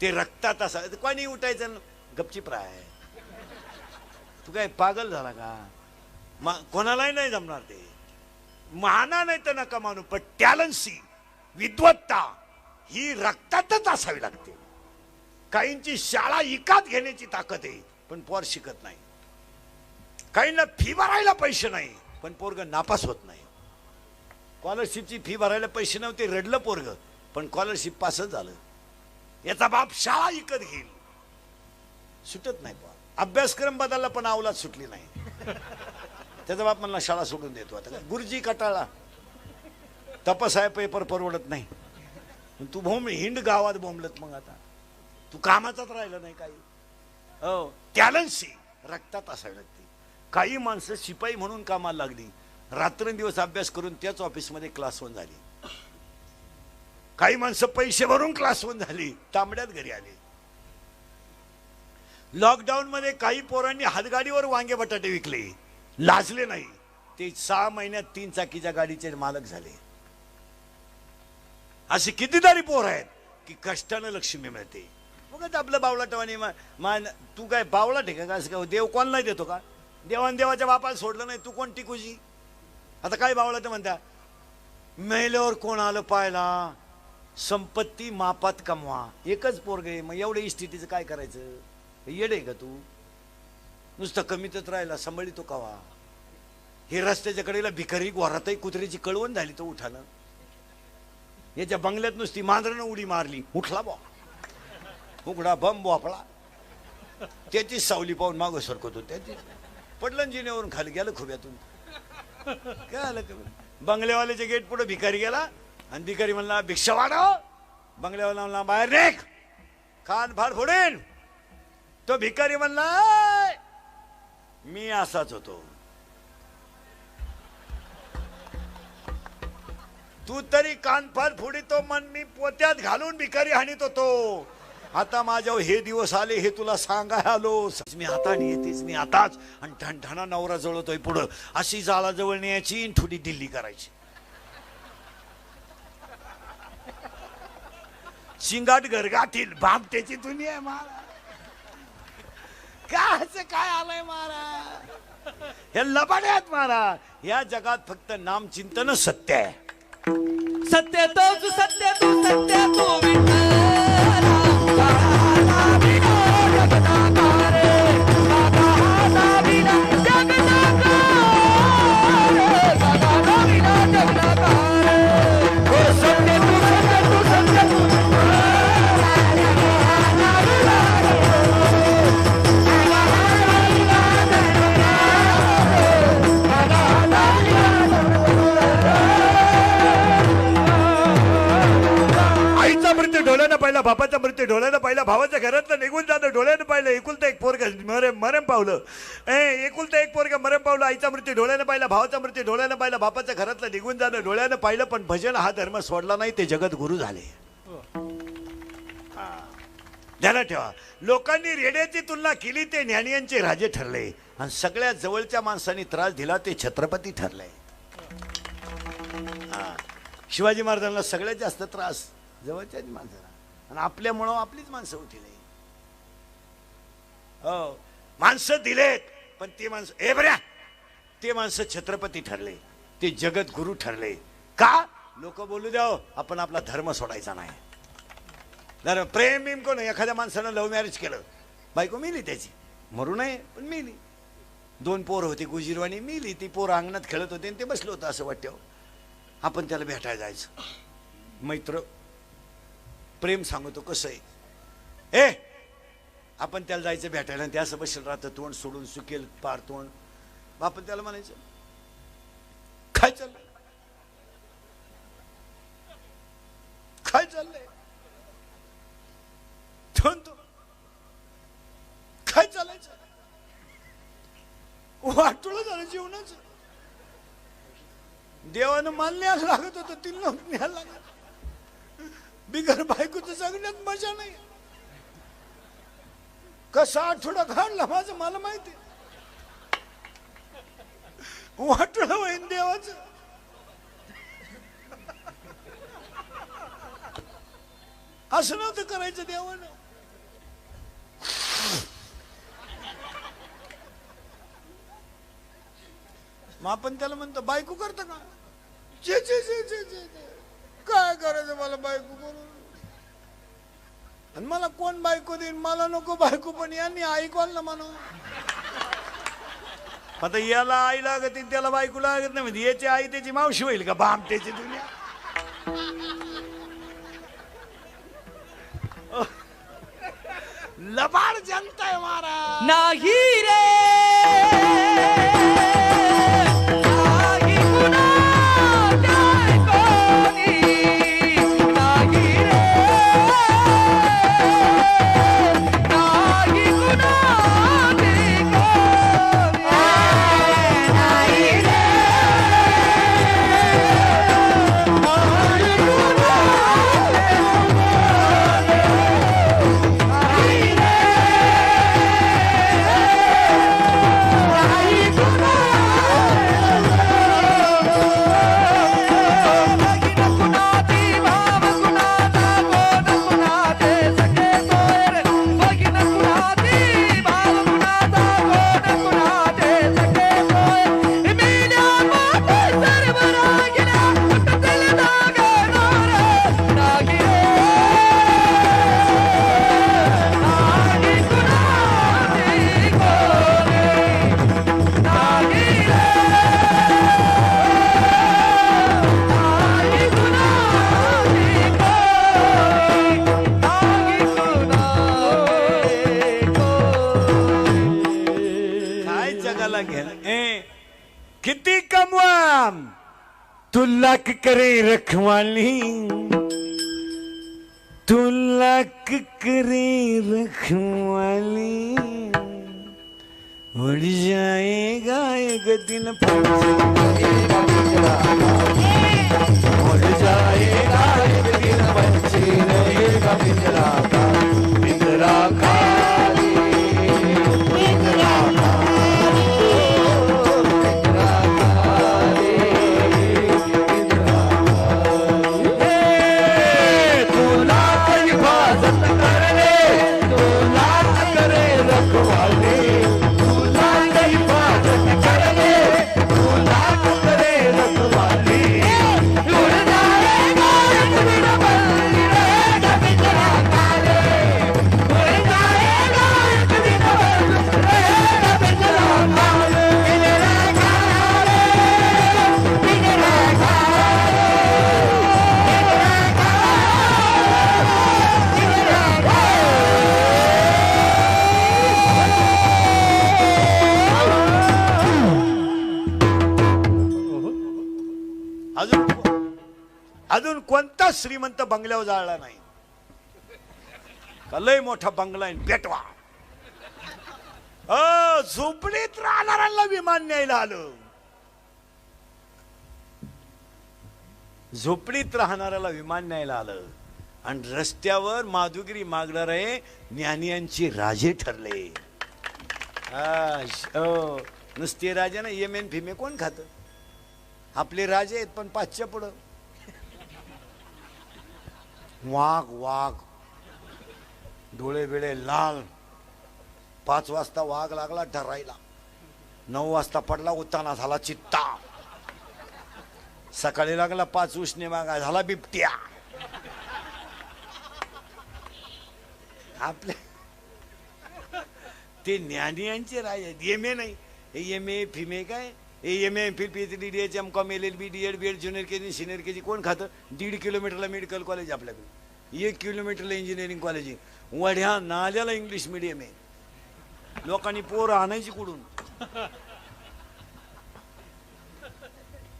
ते रक्तात असावे. कोणी उठायचं गपचिप राय. तू काय पागल झाला का. कोणालाही नाही जमणार ते. माना नाही तर नका मानू पण टॅलन्सी विद्वत्ता ही रक्तातच असावी लागते. काहींची शाळा इकात घेण्याची ताकद आहे पण पोर शिकत नाही. काहींना फी भरायला पैसे नाही पण पोरग नापास होत नाही. स्कॉलरशिपची फी भरायला पैसे नव्हते, रडलं पोरग पण स्कॉलरशिप पासच झालं. याचा बाप शाळा इकत घेईल, सुटत नाही. पोर अभ्यासक्रम बदलला पण अवलाद सुटली नाही. त्याचा बाप मला शाळा सोडून देतो. आता गुरुजी कटाळा, तपस आहे, पेपर परवडत नाही. तू हिंड गावात बोंबलत. मग आता तू कामाचाच राहिलं नाही काही. टॅलन्सी रक्तात असावी लागते. काही माणसं शिपाई म्हणून कामाला लागली, रात्रंदिवस अभ्यास करून त्याच ऑफिसमध्ये क्लास 1 झाली. काही माणसं पैसे भरून क्लास 1 झाली, तांबड्यात घरी आली. लॉकडाऊन मध्ये काही पोरांनी हातगाडीवर वांगे बटाटे विकले, लाजले नाही. ते 6 महिन्यात 3 चाकीच्या गाडीचे मालक झाले. असे कितीतरी पोर आहेत की कष्टानं लक्ष्मी मिळते. मग आपलं बावळाटवानी तू काय बावळा ठेका का. असं काय देव कोण नाही देतो का. देवाच्या बापाला सोडलं नाही तू कोण टिकूजी. आता काय बावळाट म्हणता. मेल्यावर कोण आलं पाहिला, संपत्ती मापात कमवा. एकच पोरग आहे, मग एवढे इस्टेटीचं काय करायचं. येडे का तू. नुसतं कमीतच राहिला सांभाळी तो कवा. हे रस्त्याच्या कडेला भिकारी घोरातही कुत्र्याची कळवण झाली तो उठानं. याच्या बंगल्यात नुसती मांजरानं उडी मारली, उठला बा उघडा बम बोपळा. त्याची सावली पाहून मागं सरकत होत, त्याची पडलं जिन्यावरून खाली गेलं खुब्यातून. काय आलं बंगल्यावाल्याच्या गेट पुढे भिकारी गेला आणि भिकारी म्हणला भिक्षा वाढव. बंगल्यावाला म्हणला बाहेर रेख कान फाड फोडेन. तो भिकारी म्हणला मी असाच होतो, तू तरी कान फाड फोडितो मन मी पोत्यात घालून भिकारी हाणीत होतो. आता माझ्यावर हे दिवस आले हे तुला सांगाय आलो. मी हाताने येतेच मी आताच आणि ठणठणा नवरा जळतोय पुढं. अशी जाळा जवळ न्यायची आणि थोडी दिल्ली करायची. शिंगाट गरगातील भामटेची दुनिया आहे महाराज. काय आलंय महाराज, हे लबाड्यात महाराज. या जगात फक्त नामचिंतन सत्य आहे. सत्य तोच सत्य तू विठ्ठला. गाढा विना जगदाकार रे, गाढा विना जगदाकार रे, गाढा विना जगदाकार रे. ओ सत्य तू डोळ्यानं पाहिला, बापाचा मृत्यू डोळ्यानं पाहिला, भावाच्या घरातलं निघून जाणं डोळ्यानं पाहिलं. एकुलता एक पोरग मरण पावलं. एकुलता एक पोरग मरण पावलं. आईचा मृत्यू डोळ्यानं पाहिला, भावाचा मृत्यू डोळ्यानं पाहिला, बापाच्या घरातलं निघून जाणं डोळ्यानं पाहिलं. पण भजन हा धर्म सोडला नाही, ते जगत गुरु झाले. ध्यानात ठेवा, लोकांनी रेड्याची तुलना केली ते ज्ञानियांचे राजे ठरले आणि सगळ्यात जवळच्या माणसांनी त्रास दिला ते छत्रपती ठरले. शिवाजी महाराजांना सगळ्यात जास्त त्रास जवळच्याच माणसाला आणि आपल्यामुळं आपलीच माणसं उठिले. हो, माणसं दिलेत पण ते माणसं बऱ्या ते माणसं छत्रपती ठरले, ते जगत गुरु ठरले. का? लोक बोलू द्याव, आपण आपला धर्म सोडायचा नाही. प्रेम बिम कोण, एखाद्या माणसानं लव्ह मॅरेज केलं, बायको मिली त्याची, मरू नये पण मिली. 2 पोरं होती गुजीरवाणी, मिली. ती पोरं अंगणात खेळत होते आणि ते बसलं होतं असं वाटतं. आपण त्याला भेटायला जायचं. मैत्र प्रेम सांगतो कसं आहे. आपण त्याला जायचं भेटायला आणि ते असं बसेल राहतं, तोंड सोडून सुकेल पार तोंड. आपण त्याला म्हणायचं काय चाललंय, काय चाललंय, काय चालायचं, वाटोळं झालं जीवनाचं. देवानं मान्य लागत होतं, तिला न्यायला लागत. बिगर बायकोचं जगण्यात मजा नाही. कसा आठवडा काढला माझं मला माहिती. वाटोळं होईन देवाचं. असं नव्हतं करायचं देवानं. मग आपण त्याला म्हणतो बायको करत का, जे जे जे जे जे काय करायचं मला बायको करून. आणि मला कोण बायको देईन, मला नको बायको, पण यांनी आई कोणला म्हणा. आता याला आई लागत त्याला बायको लागत नाही, म्हणजे याची आई त्याची मावशी होईल का बामट्याची दुनिया. लबाड जनता आहे महाराज. नाही रे त्याला घे किती कमवा तू लाख करे रखवाली तू लाख करे रखवाली उड़ जाएगा एक दिन उड़ जाएगा एक दिन पंछी रहेगा पिंजरा खाली पिंजरा खाली पिंजरा अजून कोणता श्रीमंत बंगल्यावर जाळला नाही का लय मोठा बंगला आहे पेटवा झोपडीत राहणाऱ्यांना विमान न्यायला आलं झोपडीत राहणाऱ्याला विमान न्यायला आलं आणि रस्त्यावर माधुगिरी मागणारे ज्ञानियांची राजे ठरले नुसते राजे ना येमेन फिमे कोण खात आपले राजे आहेत पण पाचच्या पुढं वाघ वाघ डोळे बिळे लाल 5 वाजता वाघ लागला ठरायला 9 वाजता पडला उत्ताना झाला चित्ता सकाळी लागला 5 उसने मागा झाला बिबट्या आपले ते ज्ञानियांचे राजे एम ए नाही एम ए फिमे काय एम ए फिर PhD DH MCom LLB DED BEd junior KG senior KG कोण खातं 1.5 किलोमीटरला मेडिकल कॉलेज आपल्याकडे 1 किलोमीटरला इंजिनिअरिंग कॉलेज वढ्या नाल्याला इंग्लिश मीडियम आहे लोकांनी पोरं आणायची कुठून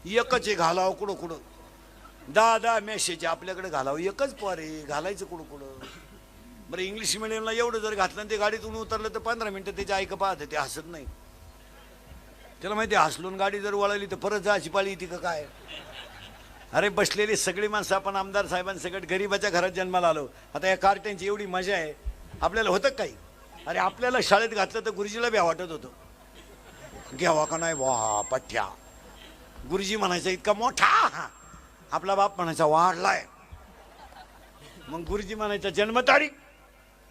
एकच आहे घालावं कुठं कुठं 10 मेसेज आपल्याकडे घालावं एकच पोर आहे घालायचं कुठं कुठं बरं इंग्लिश मिडियमला एवढं जर घातलं ते गाडीतून उतरलं तर 15 मिनिटं त्याचे ऐक पाहत ते हसत नाही त्याला माहिती हसलून गाडी जर वळली तर परत जायची पाळी येते का काय अरे बसलेली सगळी माणसं आपण आमदार साहेबांसकट गरीबाच्या घरात जन्माला आलो आता या कार्ट्यांची एवढी मजा आहे आपल्याला होतं काही अरे आपल्याला शाळेत घातलं तर गुरुजीला बी वाटत होतं घ्यावा का नाही वा पठ्या गुरुजी म्हणायचा इतका मोठा आपला बाप म्हणायचा वाढलाय मग गुरुजी म्हणायचा जन्मतारीख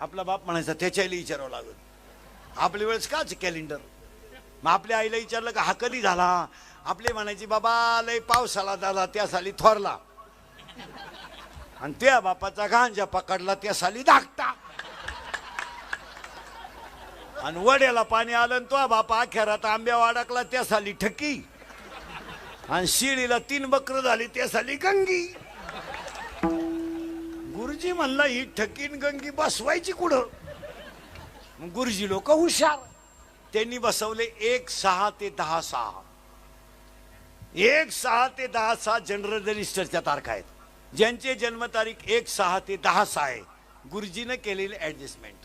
आपला बाप म्हणायचा त्याच्याला विचारावं लागत आपल्या वेळेस काच कॅलेंडर मग आपल्या आईला विचारलं का हा कधी झाला आपले म्हणायची बाबा लय पावसाला झाला त्या साली थोरला आणि त्या बापाचा गांजा पकडला त्या साली धाकटा आणि वड्याला पाणी आलं तो बापा अखेरात आंब्या वाडकला त्या साली ठकी आणि शिळीला 3 बकर झाली त्या साली गंगी गुरुजी म्हणला ही ठकीन गंगी बसवायची कुठं मग गुरुजी लोक हुशार त्यांनी बसवले 1 6 ते 10 6 1 6 ते 10 6 जनरल रजिस्टरच्या तारखा आहेत ज्यांचे जन्मतारीख 1 6 ते 10 6 आहे गुरुजीनं केलेले ऍडजस्टमेंट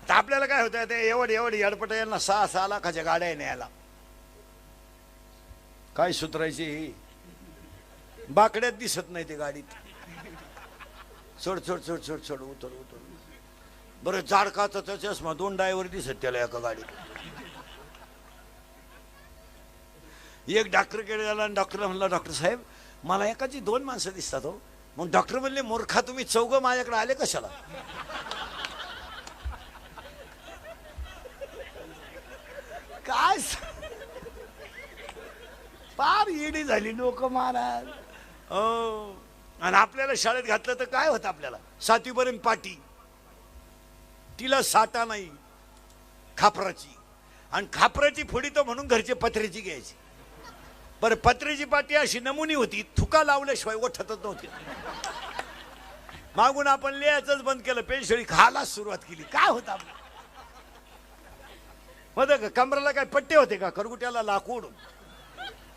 तर आपल्याला काय होतं ते एवढी अडपट यांना 6 लाखाच्या गाड्या न्यायला काय सुधरायची बाकड्यात दिसत नाही ते गाडीत सोड सोड सोड सोड सोड उतर उतर बरं जाडकाचा चष्मा 2 ड्रायव्हर दिसत त्याला एका गाडीत एक डॉक्टरकडे गेला आणि डॉक्टरला म्हणला डॉक्टर साहेब मला एकाची 2 माणसं दिसतात हो मग डॉक्टर म्हणले मूर्खा तुम्ही 4 माझ्याकडे आले कशाला काय फार येडी झाली लोक महाराज आणि आपल्याला शाळेत घातलं तर काय होतं आपल्याला 7वी पर्यंत पाटी तिला साठा नाही खापराची आणि खापराची फोडी तर म्हणून घरचे पत्र्याची घ्यायची बरं पत्र्याची पाटी अशी नमुनी होती थुका लावल्याशिवाय ओठतच नव्हती मागून आपण लिहायचंच बंद केलं पेन्शिल खायला सुरुवात केली काय होत आपलं मग कमराला काय पट्टे होते का करगुट्याला लाकूड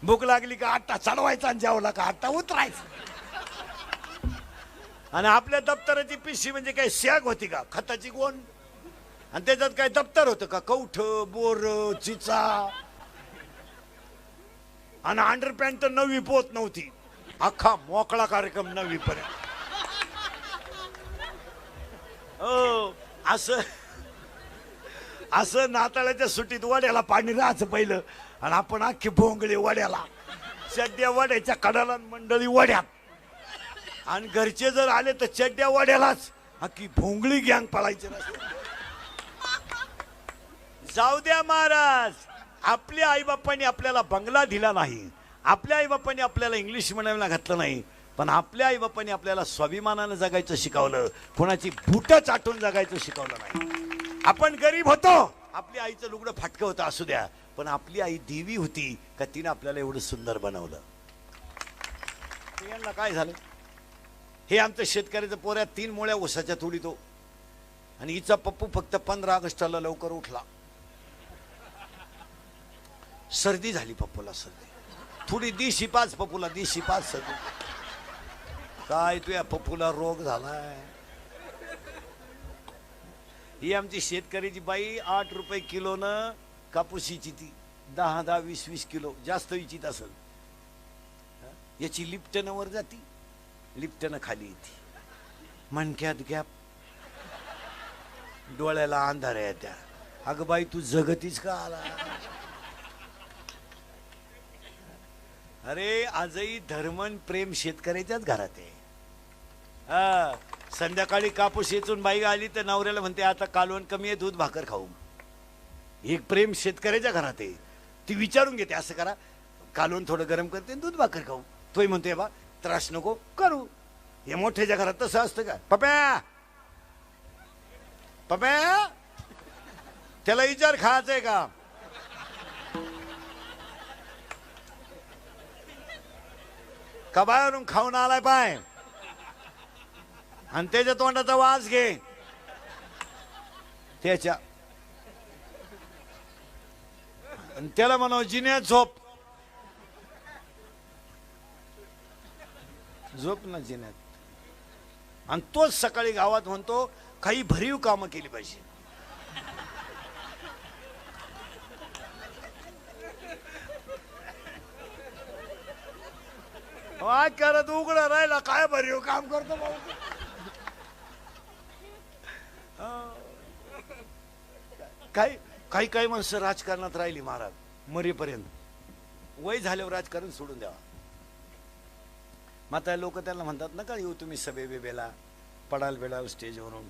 भूक लागली का आट्टा चढवायचा आणि जेवला का आट्टा उतरायचा आणि आपल्या दप्तराची पिशवी म्हणजे काय शॅग होती का खताची कोण आणि त्याच्यात काय दप्तर होतं का कौठ बोर चिचा आणि अंडरपॅन्ट तर 9वी पोत नव्हती अख्खा मोकळा कार्यक्रम 9वी पर्यंत हो असं नाताळ्याच्या सुट्टीत वड्याला पाणी राहायचं पहिलं आणि आपण अख्खी भोंगळे वड्याला चड्ड्या वड्याच्या कडाला मंडळी वड्यात आणि घरचे जर आले तर चड्ड्या वड्यालाच अख्खी भोंगळी गँग पळायची जाऊ द्या महाराज आपल्या आईबापांनी आपल्याला बंगला दिला नाही आपल्या आईबापांनी आपल्याला इंग्लिश मिडियमला घातलं नाही पण आपल्या आईबापांनी आपल्याला स्वाभिमानानं जगायचं शिकवलं कोणाची बुटं चाटून जगायचं शिकवलं नाही आपण गरीब होतो आपली आईचं लुगडं फाटकं होतं असू द्या पण आपली आई देवी होती का तिने आपल्याला एवढं सुंदर बनवलं यांना काय झालं हे आमचं शेतकऱ्याचं पोऱ्या 3 मोळ्या ऊसाच्या तोडीतो आणि हिचा पप्पू फक्त 15 ऑगस्टला लवकर उठला सर्दी झाली पप्पूला सर्दी थोडी दिशी पाच पप्पूला दिशी पाच सर्दी काय तुया पप्पूला रोग झालाय ही आमची शेतकऱ्याची बाई 8 रुपये किलोनं कापूसीची ती 10 20 किलो जास्त इचित असेल याची लिफ्टनं वर जाती लिफ्टनं खाली येते मणक्यात गॅप डोळ्याला अंधार आहे त्या अगं बाई तू जगतीच का आला अरे आजही धर्मन प्रेम शेतकऱ्याच्याच घरात आहे संध्याकाळी कापूस येचून बाई आली तर नवऱ्याला म्हणते आता कालवण कमी आहे दूध भाकर खाऊ एक प्रेम शेतकऱ्याच्या घरात आहे ती विचारून घेते असं करा कालवण थोडं गरम करते दूध भाकर खाऊ तोही म्हणते बा त्रास नको करू हे मोठ्याच्या घरात तसं असतं का पप्या पप्या त्याला विचार खायचंय का कबायवरून खाऊन आलाय पाय आणि त्याच्या तोंडाचा वास घे त्याच्या आणि त्याला म्हणावं जिन्यात झोप झोप ना जिन्यात आणि तोच सकाळी गावात म्हणतो काही भरीव कामं केली पाहिजे आज करत उघडा राहिला काय भरीव काम करतो भाऊ काही काही काही माणसं राजकारणात राहिली महाराज मरेपर्यंत वय झाल्यावर राजकारण सोडून द्यावा माता लोक त्यांना म्हणतात नका येऊ तुम्ही सभे बिबेला पडाल बेडाल स्टेजवरून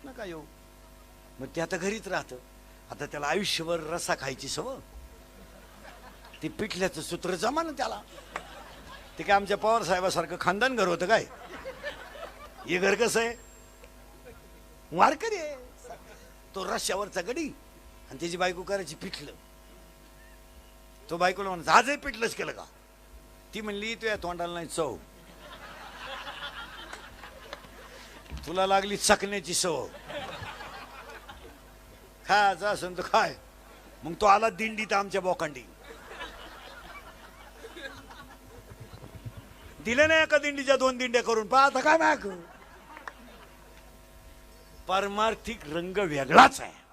नका येऊ मग ते आता घरीच राहतं आता त्याला आयुष्यभर रसा खायची सवय ती पिठल्याचं सूत्र जमा ना त्याला ते काय आमच्या पवार साहेबासारखं खानदान घर होतं काय हे घर कसं आहे वारकरी आहे तो रश्यावरचा गडी आणि त्याची बायको करायची पिठलं तो बायकोला म्हणत आजही पिठलंच केलं का ती म्हणली तू या तोंडाला नाही चव तुला लागली चकण्याची सव खायचा असेल तर काय मग तो आला दिंडीत आमच्या बोकांडी दिले नाही एका दिंडीच्या 2 दिंड्या करून पाहता काय माग पारमार्थिक रंग वेगळाच आहे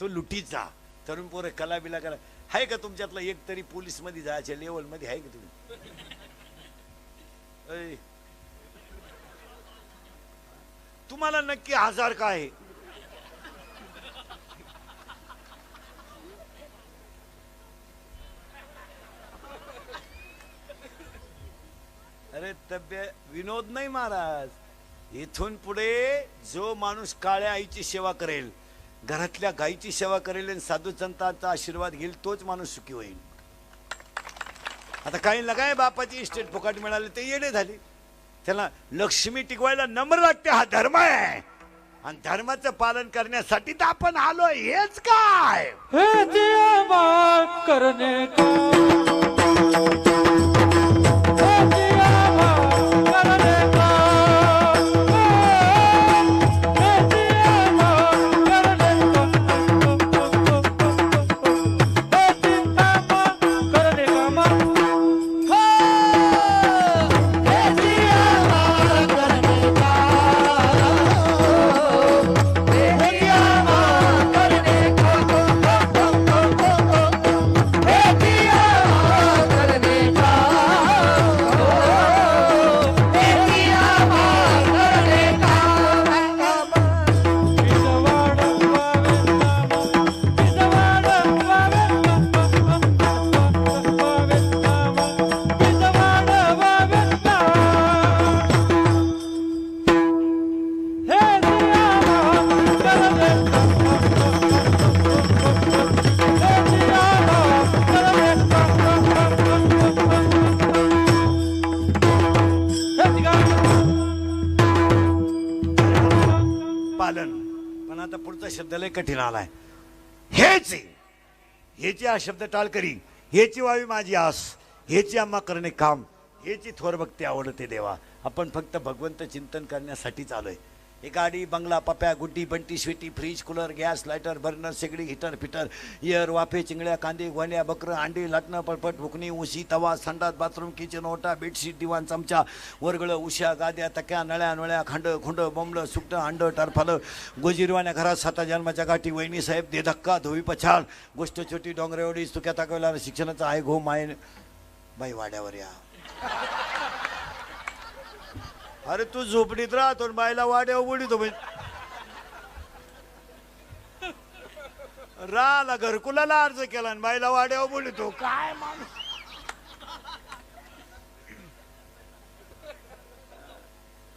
तो लुटीचा तरुण पोरे कला बिला करा आहे का तुमच्यातला एक तरी पोलीस मध्ये जायच्या लेवल मध्ये आहे का तुम्ही तुम्हाला नक्की आजार काय आहे अरे तब्येत विनोद नाही महाराज इथून पुढे जो माणूस काळ्या आईची सेवा करेल घरातल्या गायीची सेवा करेल आणि साधू संतांचा आशीर्वाद घेईल तोच माणूस सुखी होईल आता काही लगाय बापाची इस्टेट फुकट मिळाले ते येणे झाले त्याला लक्ष्मी टिकवायला नम्र लागते हा धर्म आहे आणि धर्माचं पालन करण्यासाठी तर आपण आलो हेच काय करणे शब्द लय कठीण आलाय. हेच आहे. हेची हा शब्द टाळ करी, हेची व्हावी माझी आस, हेची आम्हा करणे काम, हेची थोर भक्ती आवडते देवा. आपण फक्त भगवंत चिंतन करण्यासाठीच आलोय. हे गाडी, बंगला, पप्या, Guddi, Bunty, Sweety, fridge, cooler, gas, lighter, burner, शेगडी, हिटर, फिटर, इयर, वाफे, चिंगड्या, कांदे, गोंड्या, बकरं, अंडी, लाटणं, पळपट, भुकणी, उशी, तवा, संडास, बाथरूम, किचन, ओटा, बेडशीट, दिवाण, चमचा, वरगळं, उश्या, गाद्या, तक्या, नळ्या, नळ्या, खांड, खुंड, बोंबलं, सुकटं, अंड, टरफालं, गोजीरवाण्या घरात, 7 जन्माच्या गाठी, वहिनी साहेब, दे धक्का, धोवी पछाड, गोष्ट छोटी, डोंगर एवढी, चुक्या ताकवला, शिक्षणाचा आहे घो माय. बाई वाड्यावर या. अरे तू झोपडीत राहतो बायला वाड्या उडीतो. राला घरकुलाला अर्ज केला आणि बायला वाड्या उडीतो. काय माणूस.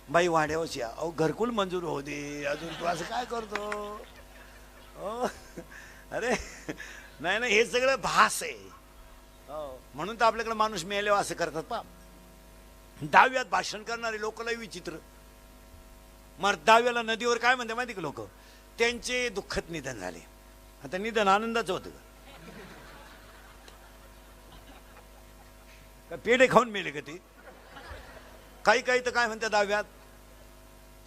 बाई वाड्यावरच या. अहो घरकुल मंजूर होऊ दे. अजून तू असं काय करतो. अरे नाही नाही, हे सगळं भास आहे. म्हणून तर आपल्याकडे माणूस मेल्यावर असं करतात पा. 10व्यात भाषण करणारे लोक लय विचित्र. मग 10व्याला नदीवर काय म्हणते माहिती का लोक, त्यांचे दुःखद निधन झाले. आता निधन आनंदाचं होतं का पेढे खाऊन मेले का ते. काही काही तर काय म्हणतात 10व्यात,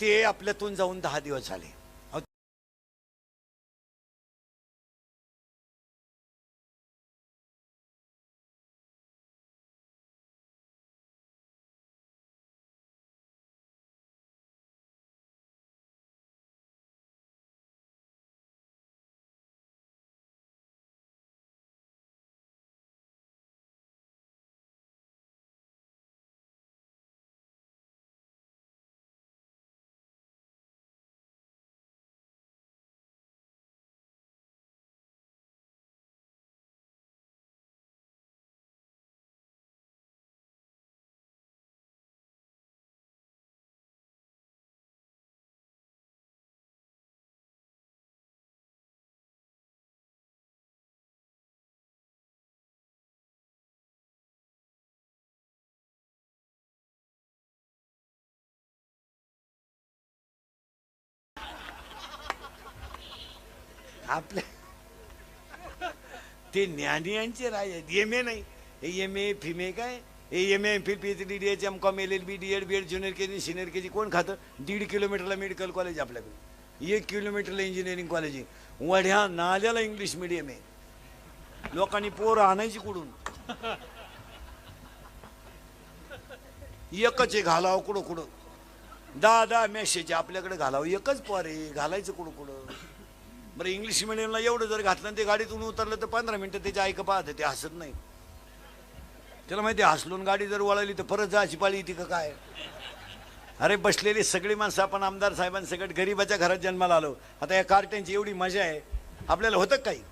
ते आपल्यातून जाऊन 10 दिवस झाले. आपले ते ज्ञानी यांचे राय एम ए नाही, एम ए फिमे काय एम ए फिल PhD DH MCom LLB DEd BEd junior KG senior KG कोण खातं. 1.5 किलोमीटरला मेडिकल कॉलेज आपल्याकडे, 1 किलोमीटरला इंजिनिअरिंग कॉलेज आहे. वढ्या नाल्याला इंग्लिश मिडियम आहे. लोकांनी पोरं आणायची कुठून. एकच आहे घालावं कुठं कुठं. 10 मेसेज आपल्याकडे घालावं, एकच पोर आहे घालायचं कुठं कुठं. बरं इंग्लिश मिडियमला एवढं जर घातलं ते गाडीतून उतरलं तर 15 मिनिटं त्याचे ऐक पाहत ते हसत नाही. त्याला माहिती हसलून गाडी जर वळली तर परत जायची पाळी येते का काय. अरे बसलेली सगळी माणसं आपण आमदार साहेबांसकट गरीबाच्या घरात जन्माला आलो. आता या कार्ट्यांची एवढी मजा आहे, आपल्याला होतं काही.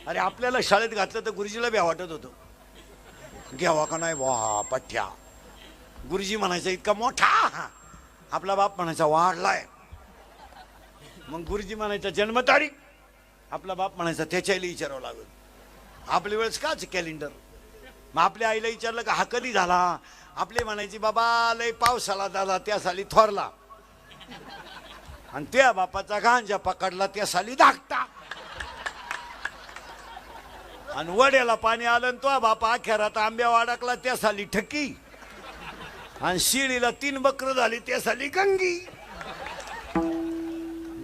अरे आपल्याला शाळेत घातलं तर गुरुजीला बी वाटत होतं, घ्यावा का नाही वा पठ्या. गुरुजी म्हणायचा इतका मोठा, आपला बाप म्हणायचा वाढलाय. मग गुरुजी म्हणायचा जन्मतारीख, आपला बाप म्हणायचा त्याच्याला विचारावं लागेल. आपल्या वेळेस काच कॅलेंडर. मग आपल्या आईला विचारलं का हा कधी झाला, आपले म्हणायची बाबा लय पावसाला झाला त्या साली थोरला, आणि त्या बापाचा गांजा पकडला त्या साली धाकटा, आणि वड्याला पाणी आलं तो बापा अखेरात आंब्या अडकला त्या साली ठकी, आणि शिळीला 3 बकरं झाली त्या साली गंगी.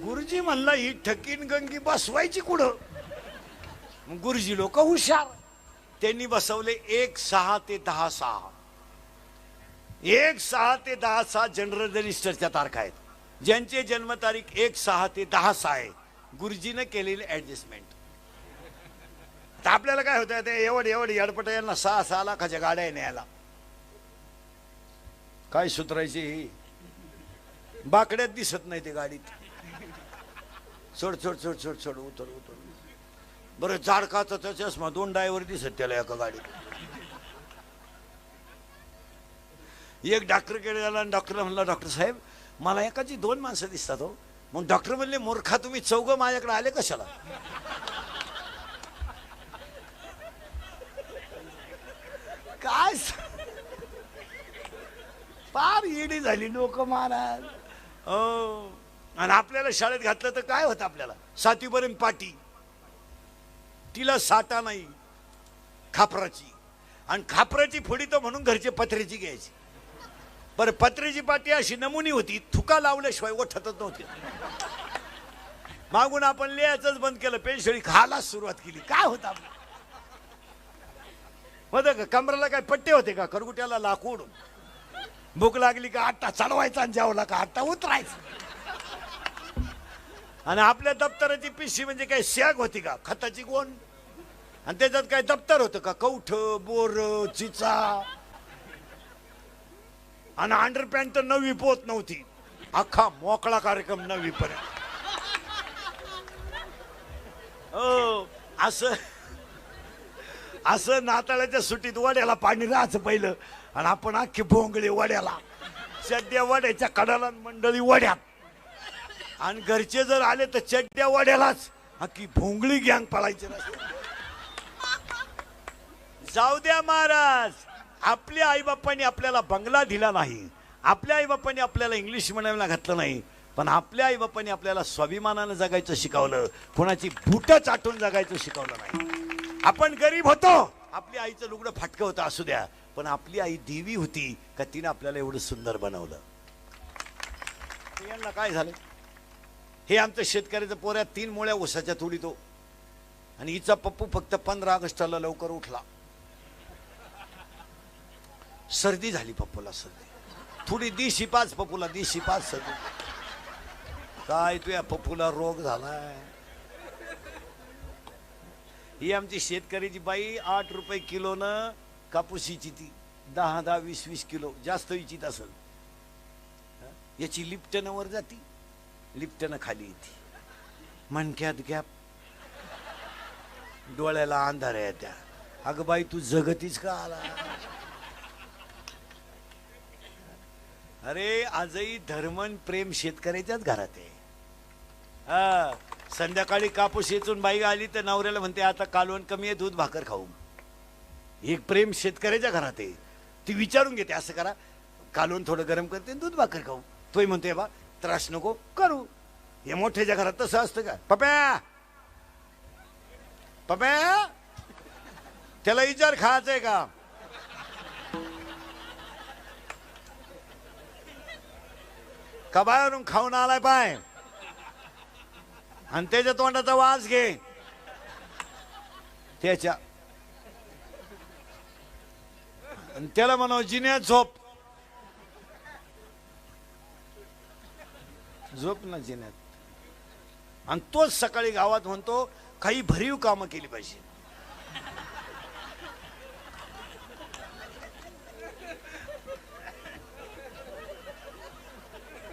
गुरुजी म्हणला ही ठकीन गंगी बसवायची कुठं. गुरुजी लोक हुशार, त्यांनी बसवले 1, 6 ते 10, 6. 1, 6 ते 10, 6 जनरल रजिस्टरच्या तारखा आहेत. ज्यांचे जन्मतारीख 1, 6 ते 10, 6 आहे, गुरुजीनं केलेली ऍडजस्टमेंट. तर आपल्याला काय होतं ते एवढी अडपट यांना 6 लाखाच्या गाड्या न्यायला काय सुधरायची. बाकड्यात दिसत नाही ते गाडीत. सोड सोड सोड सोड सोड उतर उतर. बरं जाडकाचा चष्मा 2 ड्रायव्हर दिसत त्याला एका गाडीत. एक डॉक्टरकडे गेला आणि डॉक्टरला म्हणला डॉक्टर साहेब मला एकाची 2 माणसं दिसतात हो. मग डॉक्टर म्हणले मूर्खा तुम्ही 4 माझ्याकडे आले कशाला. काय पार येडी झाली लोक महाराज. आणि आपल्याला शाळेत घातलं तर काय होतं आपल्याला 7वी पर्यंत पाटी, तिला साठा नाही खापराची, आणि खापराची फोडी तर म्हणून घरचे पत्र्याची घ्यायची. बरं पत्र्याची पाटी अशी नमुनी होती, थुका लावल्याशिवाय ओठतच नव्हती. मागून आपण लिहायचंच बंद केलं, पेन्शिली खायला सुरुवात केली. काय होतं आपलं होतं का? कमराला काय पट्टे होते का? करगुट्याला लाकूड. भूक लागली का आट्टा चढवायचा आणि जेवला का आट्टा उतरायचा. आणि आपल्या दप्तराची पिशवी म्हणजे काय शॅग होती का? खताची गोण. आणि त्याच्यात काय दप्तर होतं का? कवठ, बोर, चिचा. आणि अंडरपॅन्ट तर 9वी पोत नव्हती, अख्खा मोकळा कार्यक्रम 9वी पर्यंत. असं असं नाताळाच्या सुट्टीत वड्याला पाणी राहायचं पहिलं, आणि आपण अख्खी भोंगळे वड्याला, चड्ड्या वड्याच्या कडाला, मंडळी वड्यात. आणि घरचे जर आले तर चड्ड्या वड्यालाच अख्खी भोंगळी गँग पळायची. जाऊ द्या महाराज, आपल्या आईबापांनी आपल्याला बंगला दिला नाही, आपल्या आईबापांनी आपल्याला इंग्लिश मिडियमला घातलं नाही, पण आपल्या आईबापांनी आपल्याला स्वाभिमानानं जगायचं शिकवलं, कोणाची बुटं चाटून जगायचं शिकवलं नाही. आपण गरीब होतो, आपली आईचं लुगडं फाटकं होतं असू द्या, पण आपली आई देवी होती का तिने आपल्याला एवढं सुंदर बनवलं. यांना काय झालं? हे आमचं शेतकऱ्याचं पोऱ्या 3 मोळ्या ऊसाच्या तोडीतो, आणि हिचा पप्पू फक्त 15 ऑगस्टला लवकर उठला. सर्दी झाली पप्पूला, सर्दी थोडी दिशी पाच पप्पूला, दिशी पाच सर्दी. काय तुया पप्पूला रोग झालाय. ही आमची शेतकऱ्याची बाई 8 रुपये किलोनं कापूसीची, ती 10-10, 20-20 किलो जास्त विचित असेल. याची लिप्टन वर जाती, लिप्टन खाली येते, मणक्यात गॅप, डोळ्याला अंधार आहे त्या. अगं बाई तू जगतीच का आला? अरे आजही धर्मन प्रेम शेतकऱ्याच्याच घरात आहे. संध्याकाळी कापूस येचून बाई आली तर नवऱ्याला म्हणते आता कालवण कमी आहे, दूध भाकर खाऊ. एक प्रेम शेतकऱ्याच्या घरात आहे. ती विचारून घेते असं करा, कालवण थोडं गरम करते, दूध भाकर खाऊ. तोही म्हणते बा त्रास नको करू. हे मोठ्याच्या घरात तसं असतं का? पप्या पप्या त्याला विचार खायचंय का? का बाहेरून खाऊन आलाय पाय, आणि त्याच्या तोंडाचा वास घे त्याच्या, आणि त्याला म्हणाव जिन्यात झोप, झोप ना जिन्यात. आणि तोच सकाळी गावात म्हणतो काही भरीव कामं केली पाहिजे.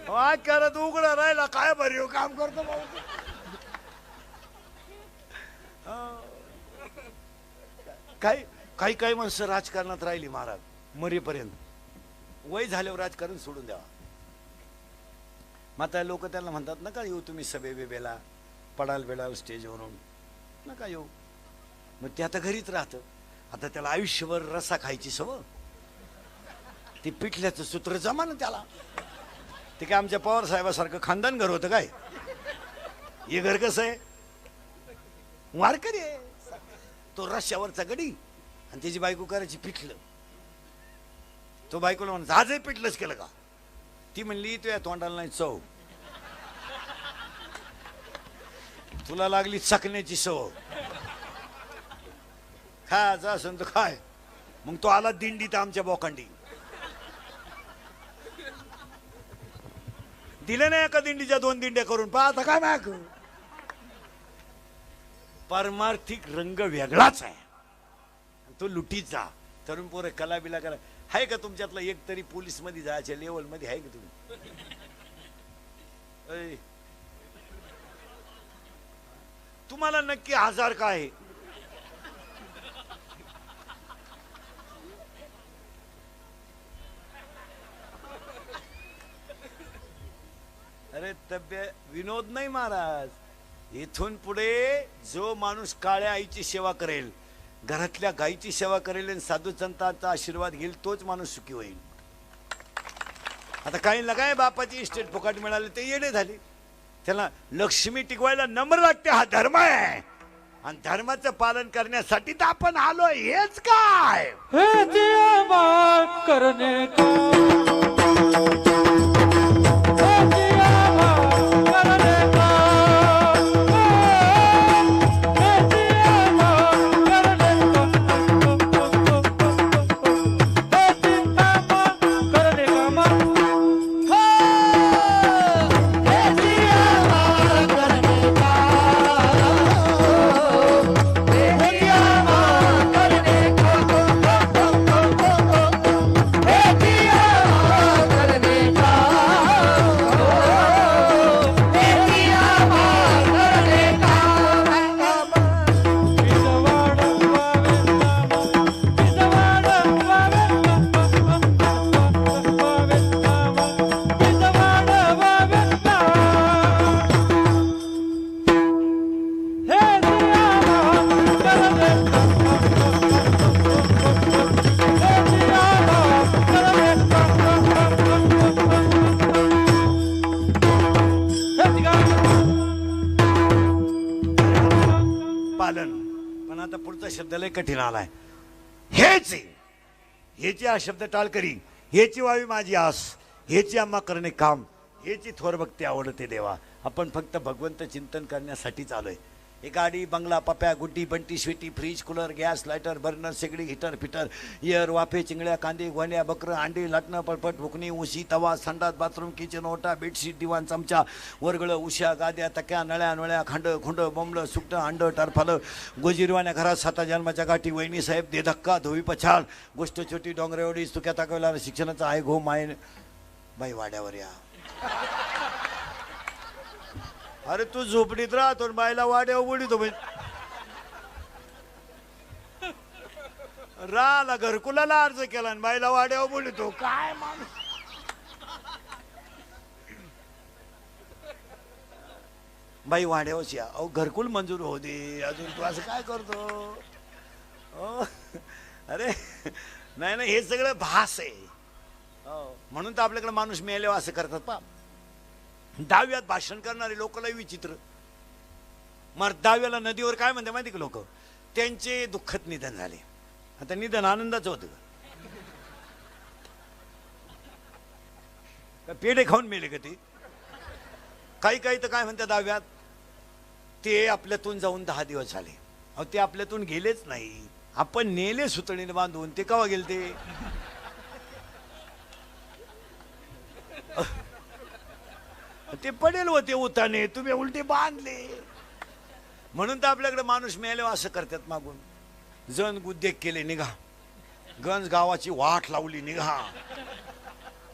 काय करत उघडा राहिला, काय भरीव काम करतो भाऊ. काही काही काही माणसं राजकारणात राहिली महाराज मरेपर्यंत. वय झाल्यावर राजकारण सोडून द्यावा. मात्र लोक त्यांना म्हणतात नका येऊ तुम्ही सभे बिबेला, पडाल बेडाल स्टेजवरून नका येऊ. मग ते आता घरीच राहतं. आता त्याला आयुष्यभर रसा खायची सवय, ते पिठल्याचं सूत्र जमा ना त्याला. ते काय आमच्या पवार साहेबासारखं खानदान घर होतं काय? हे घर कसं आहे? वारकरी आहे. तो रश्यावरचा गडी आणि त्याची बायको करायची पिठलं. तो बायकोला म्हणत आजही पिठलंच केलं का? ती म्हणली तुझ्या तोंडाला नाही चव, तुला लागली चकण्याची सव, खायचं असं तर काय. मग तो आला दिंडीत आमच्या बोकांडी. दिले नाही एका दिंडीच्या 2 दिंड्या करून पहा आता काय माग. पारमार्थिक रंग वेगळाच आहे तो लुटीचा. तरुण पोरं कला बिला करा आहे का तुमच्यातला एक तरी पोलीस मध्ये जायच्या लेवल मध्ये आहे का तुम्ही? तुम्हाला नक्की आजार काय आहे? अरे तब्येत विनोद नाही महाराज. इथून पुढे जो माणूस काळ्या आईची सेवा करेल, घरातल्या गायीची सेवा करेल आणि साधू संतांचा आशीर्वाद घेईल तोच माणूस सुखी होईल. आता काही काय बापाची इस्टेट फुकट मिळाले ते येडे झाले. त्याला लक्ष्मी टिकवायला नम्र लागते, हा धर्म आहे. आणि धर्माचं पालन करण्यासाठी तर आपण आलो. हेच काय हे जियामा करने का हे जियामा करने का हे जियामा करने का हे जियामा करने का मन हे जियामा करने का पालन. पण आता पुढचा शब्द लय कठीण आलाय. हेच आहे. हेची हा शब्द टाळ करी, हेची व्हावी माझी आस, हेची आम्हा करणे काम, हेची थोर भक्ती आवडते देवा. आपण फक्त भगवंत चिंतन करण्यासाठीच आलोय. हे गाडी, बंगला, पप्या, Guddi, Bunty, Sweety, fridge, cooler, gas, lighter, burner, शेगडी, हिटर, फिटर, इयर, वाफे, चिंगड्या, कांदे, गोण्या, बकरं, अंडी, लाटणं, पळपट, भुकणी, उशी, तवा, संडास, बाथरूम, किचन, ओटा, बेडशीट, दिवाण, चमचा, वरगळं, उश्या, गाद्या, तक्या, नळ्या, नळ्या, खांड, खुंड, बोंबलं, सुकटं, अंड, टरफालं, गोजीरवाण्या घरात, 7 जन्माच्या गाठी, वहिनी साहेब, दे धक्का, धोवी पछाड, गोष्ट छोटी, डोंगरेवडी, सुक्या ताकवला, शिक्षणाचा आहे घो माय. बाई वाड्यावर या. अरे तू झोपडीत राहतो आणि बायला वाड्यावर उडीतो. राला घरकुलाला अर्ज केला आणि बायला वाड्यावर बोलतो. काय माणूस. बाई वाड्यावरच या. अहो घरकुल मंजूर होऊ दे. अजून तू असं काय करतो. अरे नाही नाही, हे सगळं भास आहे. म्हणून तर आपल्याकडे माणूस मेल्यावर असं करतात. पा 10व्यात भाषण करणारे लोक लय विचित्र. मग 10व्याला नदीवर काय म्हणते माहिती का लोक, त्यांचे दुःखद निधन झाले. आता निधन आनंदाचं होतं का पेढे खाऊन मेले का ते. काही काही तर काय म्हणतात 10व्यात, ते आपल्यातून जाऊन 10 दिवस झाले. अहो ते आपल्यातून गेलेच नाही, आपण नेले सुतळीने बांधून. ते केव्हा गेले ते. ते पडेल होते उताने, तुम्ही उलटे बांधले. म्हणून तर आपल्याकडे माणूस मेल्यावर असं करतात मागून. जण उद्योग केले निघा, गंज गावाची वाट लावली निघा.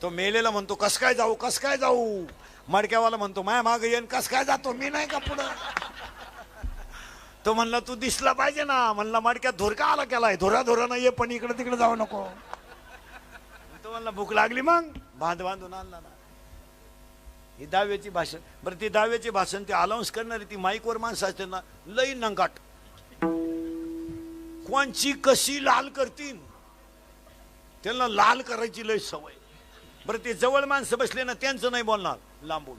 तो मेलेला म्हणतो कस काय जाऊ, कस काय जाऊ. मडक्यावाला म्हणतो माया माग येईन, कस काय जातो मी नाही का पुढं. तो म्हणला तू दिसला पाहिजे ना. म्हणला मडक्यात धोरका आला केलाय, धोरा धोरा नाही ये, पण इकडे तिकडे जाऊ नको. तो म्हणला भूक लागली, मग बांधून आणला ना. ही 10व्याची भाषण. बरं ती 10व्याची भाषण ते अलाउन्स करणारी ती माईकवर माणसं असते ना, लई नंगाट. कोणची कशी लाल करतील, त्यांना लाल करायची लई सवय. बरं ते जवळ माणसं बसले ना, त्यांचं नाही बोलणार, लांबून.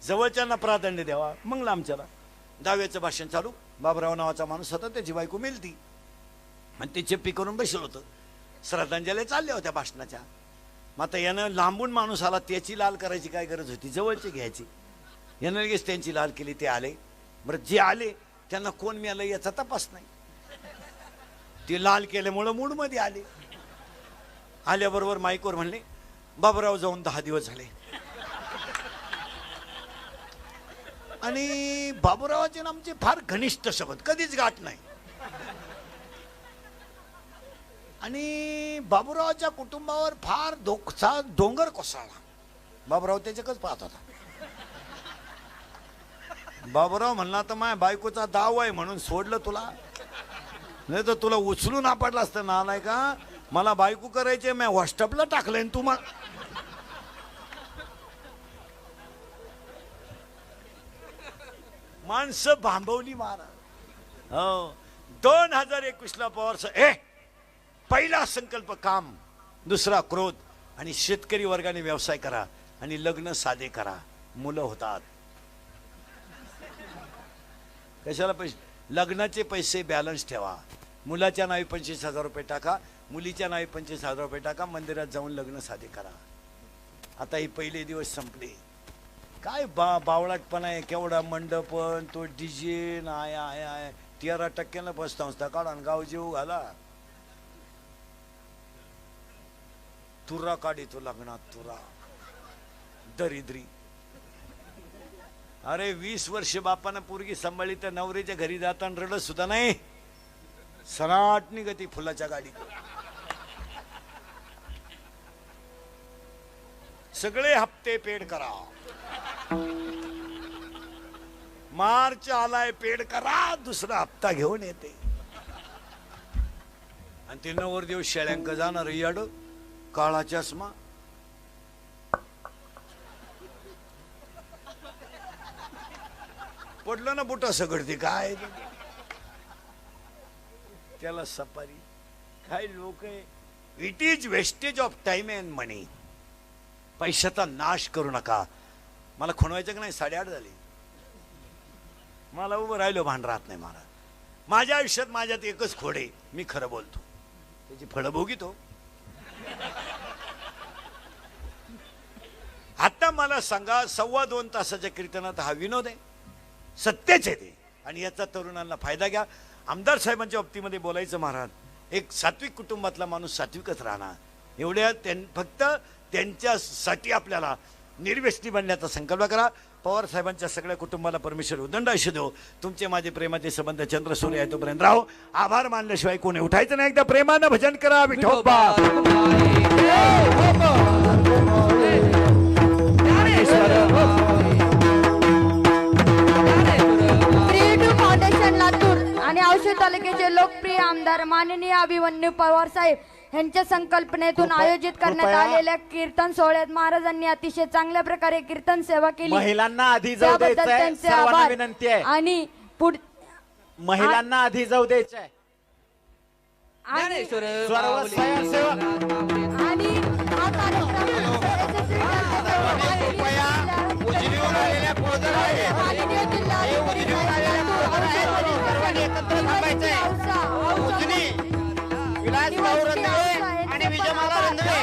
जवळच्यांना प्राधान्य द्यावा, मग लांबच्याला. 10व्याचं भाषण चालू. बाबराव नावाचा माणूस होता, त्याची बायको मेलती आणि ते चेप्पी करून बसलं होतं. श्रद्धांजली चालल्या होत्या भाषणाच्या. मग आता यानं लांबून माणूस आला, त्याची लाल करायची काय गरज होती, जवळची घ्यायची. यानं लगेच त्यांची लाल केली. ते आले. बरं जे आले त्यांना कोण मिळालं याचा तपास नाही. ते लाल केल्यामुळं मूडमध्ये आले. आल्याबरोबर माईकवर म्हणले बाबराव जाऊन 10 दिवस झाले. आणि बाबूरावाचे आमचे फार घनिष्ठ संबंध, कधीच गाठ नाही. आणि बाबूरावाच्या कुटुंबावर फार डोंगर कोसळला. बाबूराव त्याच्याकच पाहत होता. बाबूराव म्हणला तर माझ्या बायकोचा दाव आहे म्हणून सोडलं तुला, नाही तर तुला उचलून आपटलं असतं ना. नाही का मला बायको करायचे, मी व्हॉट्सअपला टाकलंय तुम्हाला. माणसं भांबवली महाराज. हो 2021ला पवार पहिला संकल्प काम, दुसरा क्रोध, आणि शेतकरी वर्गाने व्यवसाय करा आणि लग्न साधे करा. मुलं होतात. कशाला पैसे? लग्नाचे पैसे बॅलन्स ठेवा. मुलाच्या नावी 25,000 रुपये टाका, मुलीच्या नावी 25,000 रुपये टाका, मंदिरात जाऊन लग्न साधे करा. आता हे पहिले दिवस संपले. काय बावळाटपणा आहे, केवढा मंडपन, तो डीजे आय आय आय 13% पस्तांस्था काढा आणि गाव जीव घाला. तुरा काढी तो लग्नात, तुरा दरिद्री. अरे 20 वर्ष बापानं पोरगी सांभाळली तर नवरीच्या घरी जाताना रडत सुद्धा नाही. सनाट निघती फुलाच्या गाडीत. सगळे हप्ते पेड करा. मार्च आलाय, पेड करा, दुसरा हप्ता घेऊन येते. आणि ते नवरदेव शेळ्यांक जाणार याड, काळा चष्मा, पडलं ना बुटा सगळती काय त्याला सफारी. काय लोक आहे. It is wastage of time and money. पैशाचा नाश करू नका. मला खुणवायचं की नाही, 8:30 झाली. मला उभं राहिलो भान राहत नाही. मला माझ्या आयुष्यात माझ्यात एकच खोड आहे, मी खरं बोलतो. त्याची फळं भोगितो. आता मला सांगा, 2.25 तासाच्या कीर्तनात हा विनोद आहे? सत्यच आहे ते. आणि याचा तरुणांना फायदा घ्या. आमदार साहेबांच्या बाबतीमध्ये बोलायचं महाराज, एक सात्विक कुटुंबातला माणूस सात्विकच राहणार. एवढ्या फक्त त्यांच्यासाठी आपल्याला निर्व्यसनी बनण्याचा संकल्प करा. पवार साहेबांच्या सगळ्या कुटुंबाला परमेश्वर उदंड आयुष्य देव. तुमचे माझे प्रेमाचे संबंध चंद्र सूर्य आहे तोपर्यंत राहो. आभार मानल्याशिवाय कोणी उठायचं नाही. एकदा प्रेमानं भजन करा. विठोबा क्रिएटिव्ह फाउंडेशन लातूर आणि औषध तालुक्याचे लोकप्रिय आमदार माननीय अभिमन्यू पवार साहेब यांच्या संकल्पनेतून आयोजित करण्यात आलेल्या कीर्तन सोहळ्यात महाराजांनी अतिशय चांगल्या प्रकारे कीर्तन सेवा केली. महिलांना आधी जाऊ त्याबद्दल द्यायचंय, त्यांचे सर्वांना आभार. विनंती आहे. आणि महिलांना आधी जाऊ द्यायचंय. ज्ञानेश्वर सर्व स्वयंसेवक आणि हा कार्यक्रम उजनीवर आलेल्या पोदर आहे. माननीय जिल्हा उजनीवर आलेल्या पोदर आहे. सर्वांनी एकत्र थांबायचंय. उजनी विलास भाऊ रंधळे आणि विजयमाला रंधळे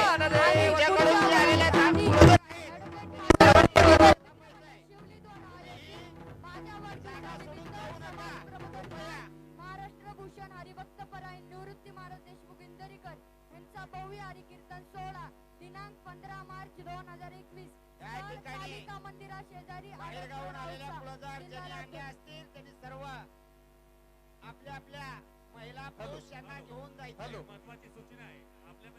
यांच्याकडून जे आलेले आहेत महाराष्ट्र भूषण हरिभक्त परायण निवृत्ती महाराज देशमुख इंदरीकर यांचा भव्य हरी कीर्तन सोहळा दिनांक 15 मार्च 2021 कालिका मंदिरा शेजारी बाहेरगावून आलेल्या कुळजार्चनी असतील त्यांनी सर्व आपल्या आपल्या महिला पुरुष यांना घेऊन जायचं. महत्वाची सूचना आहे. आपल्या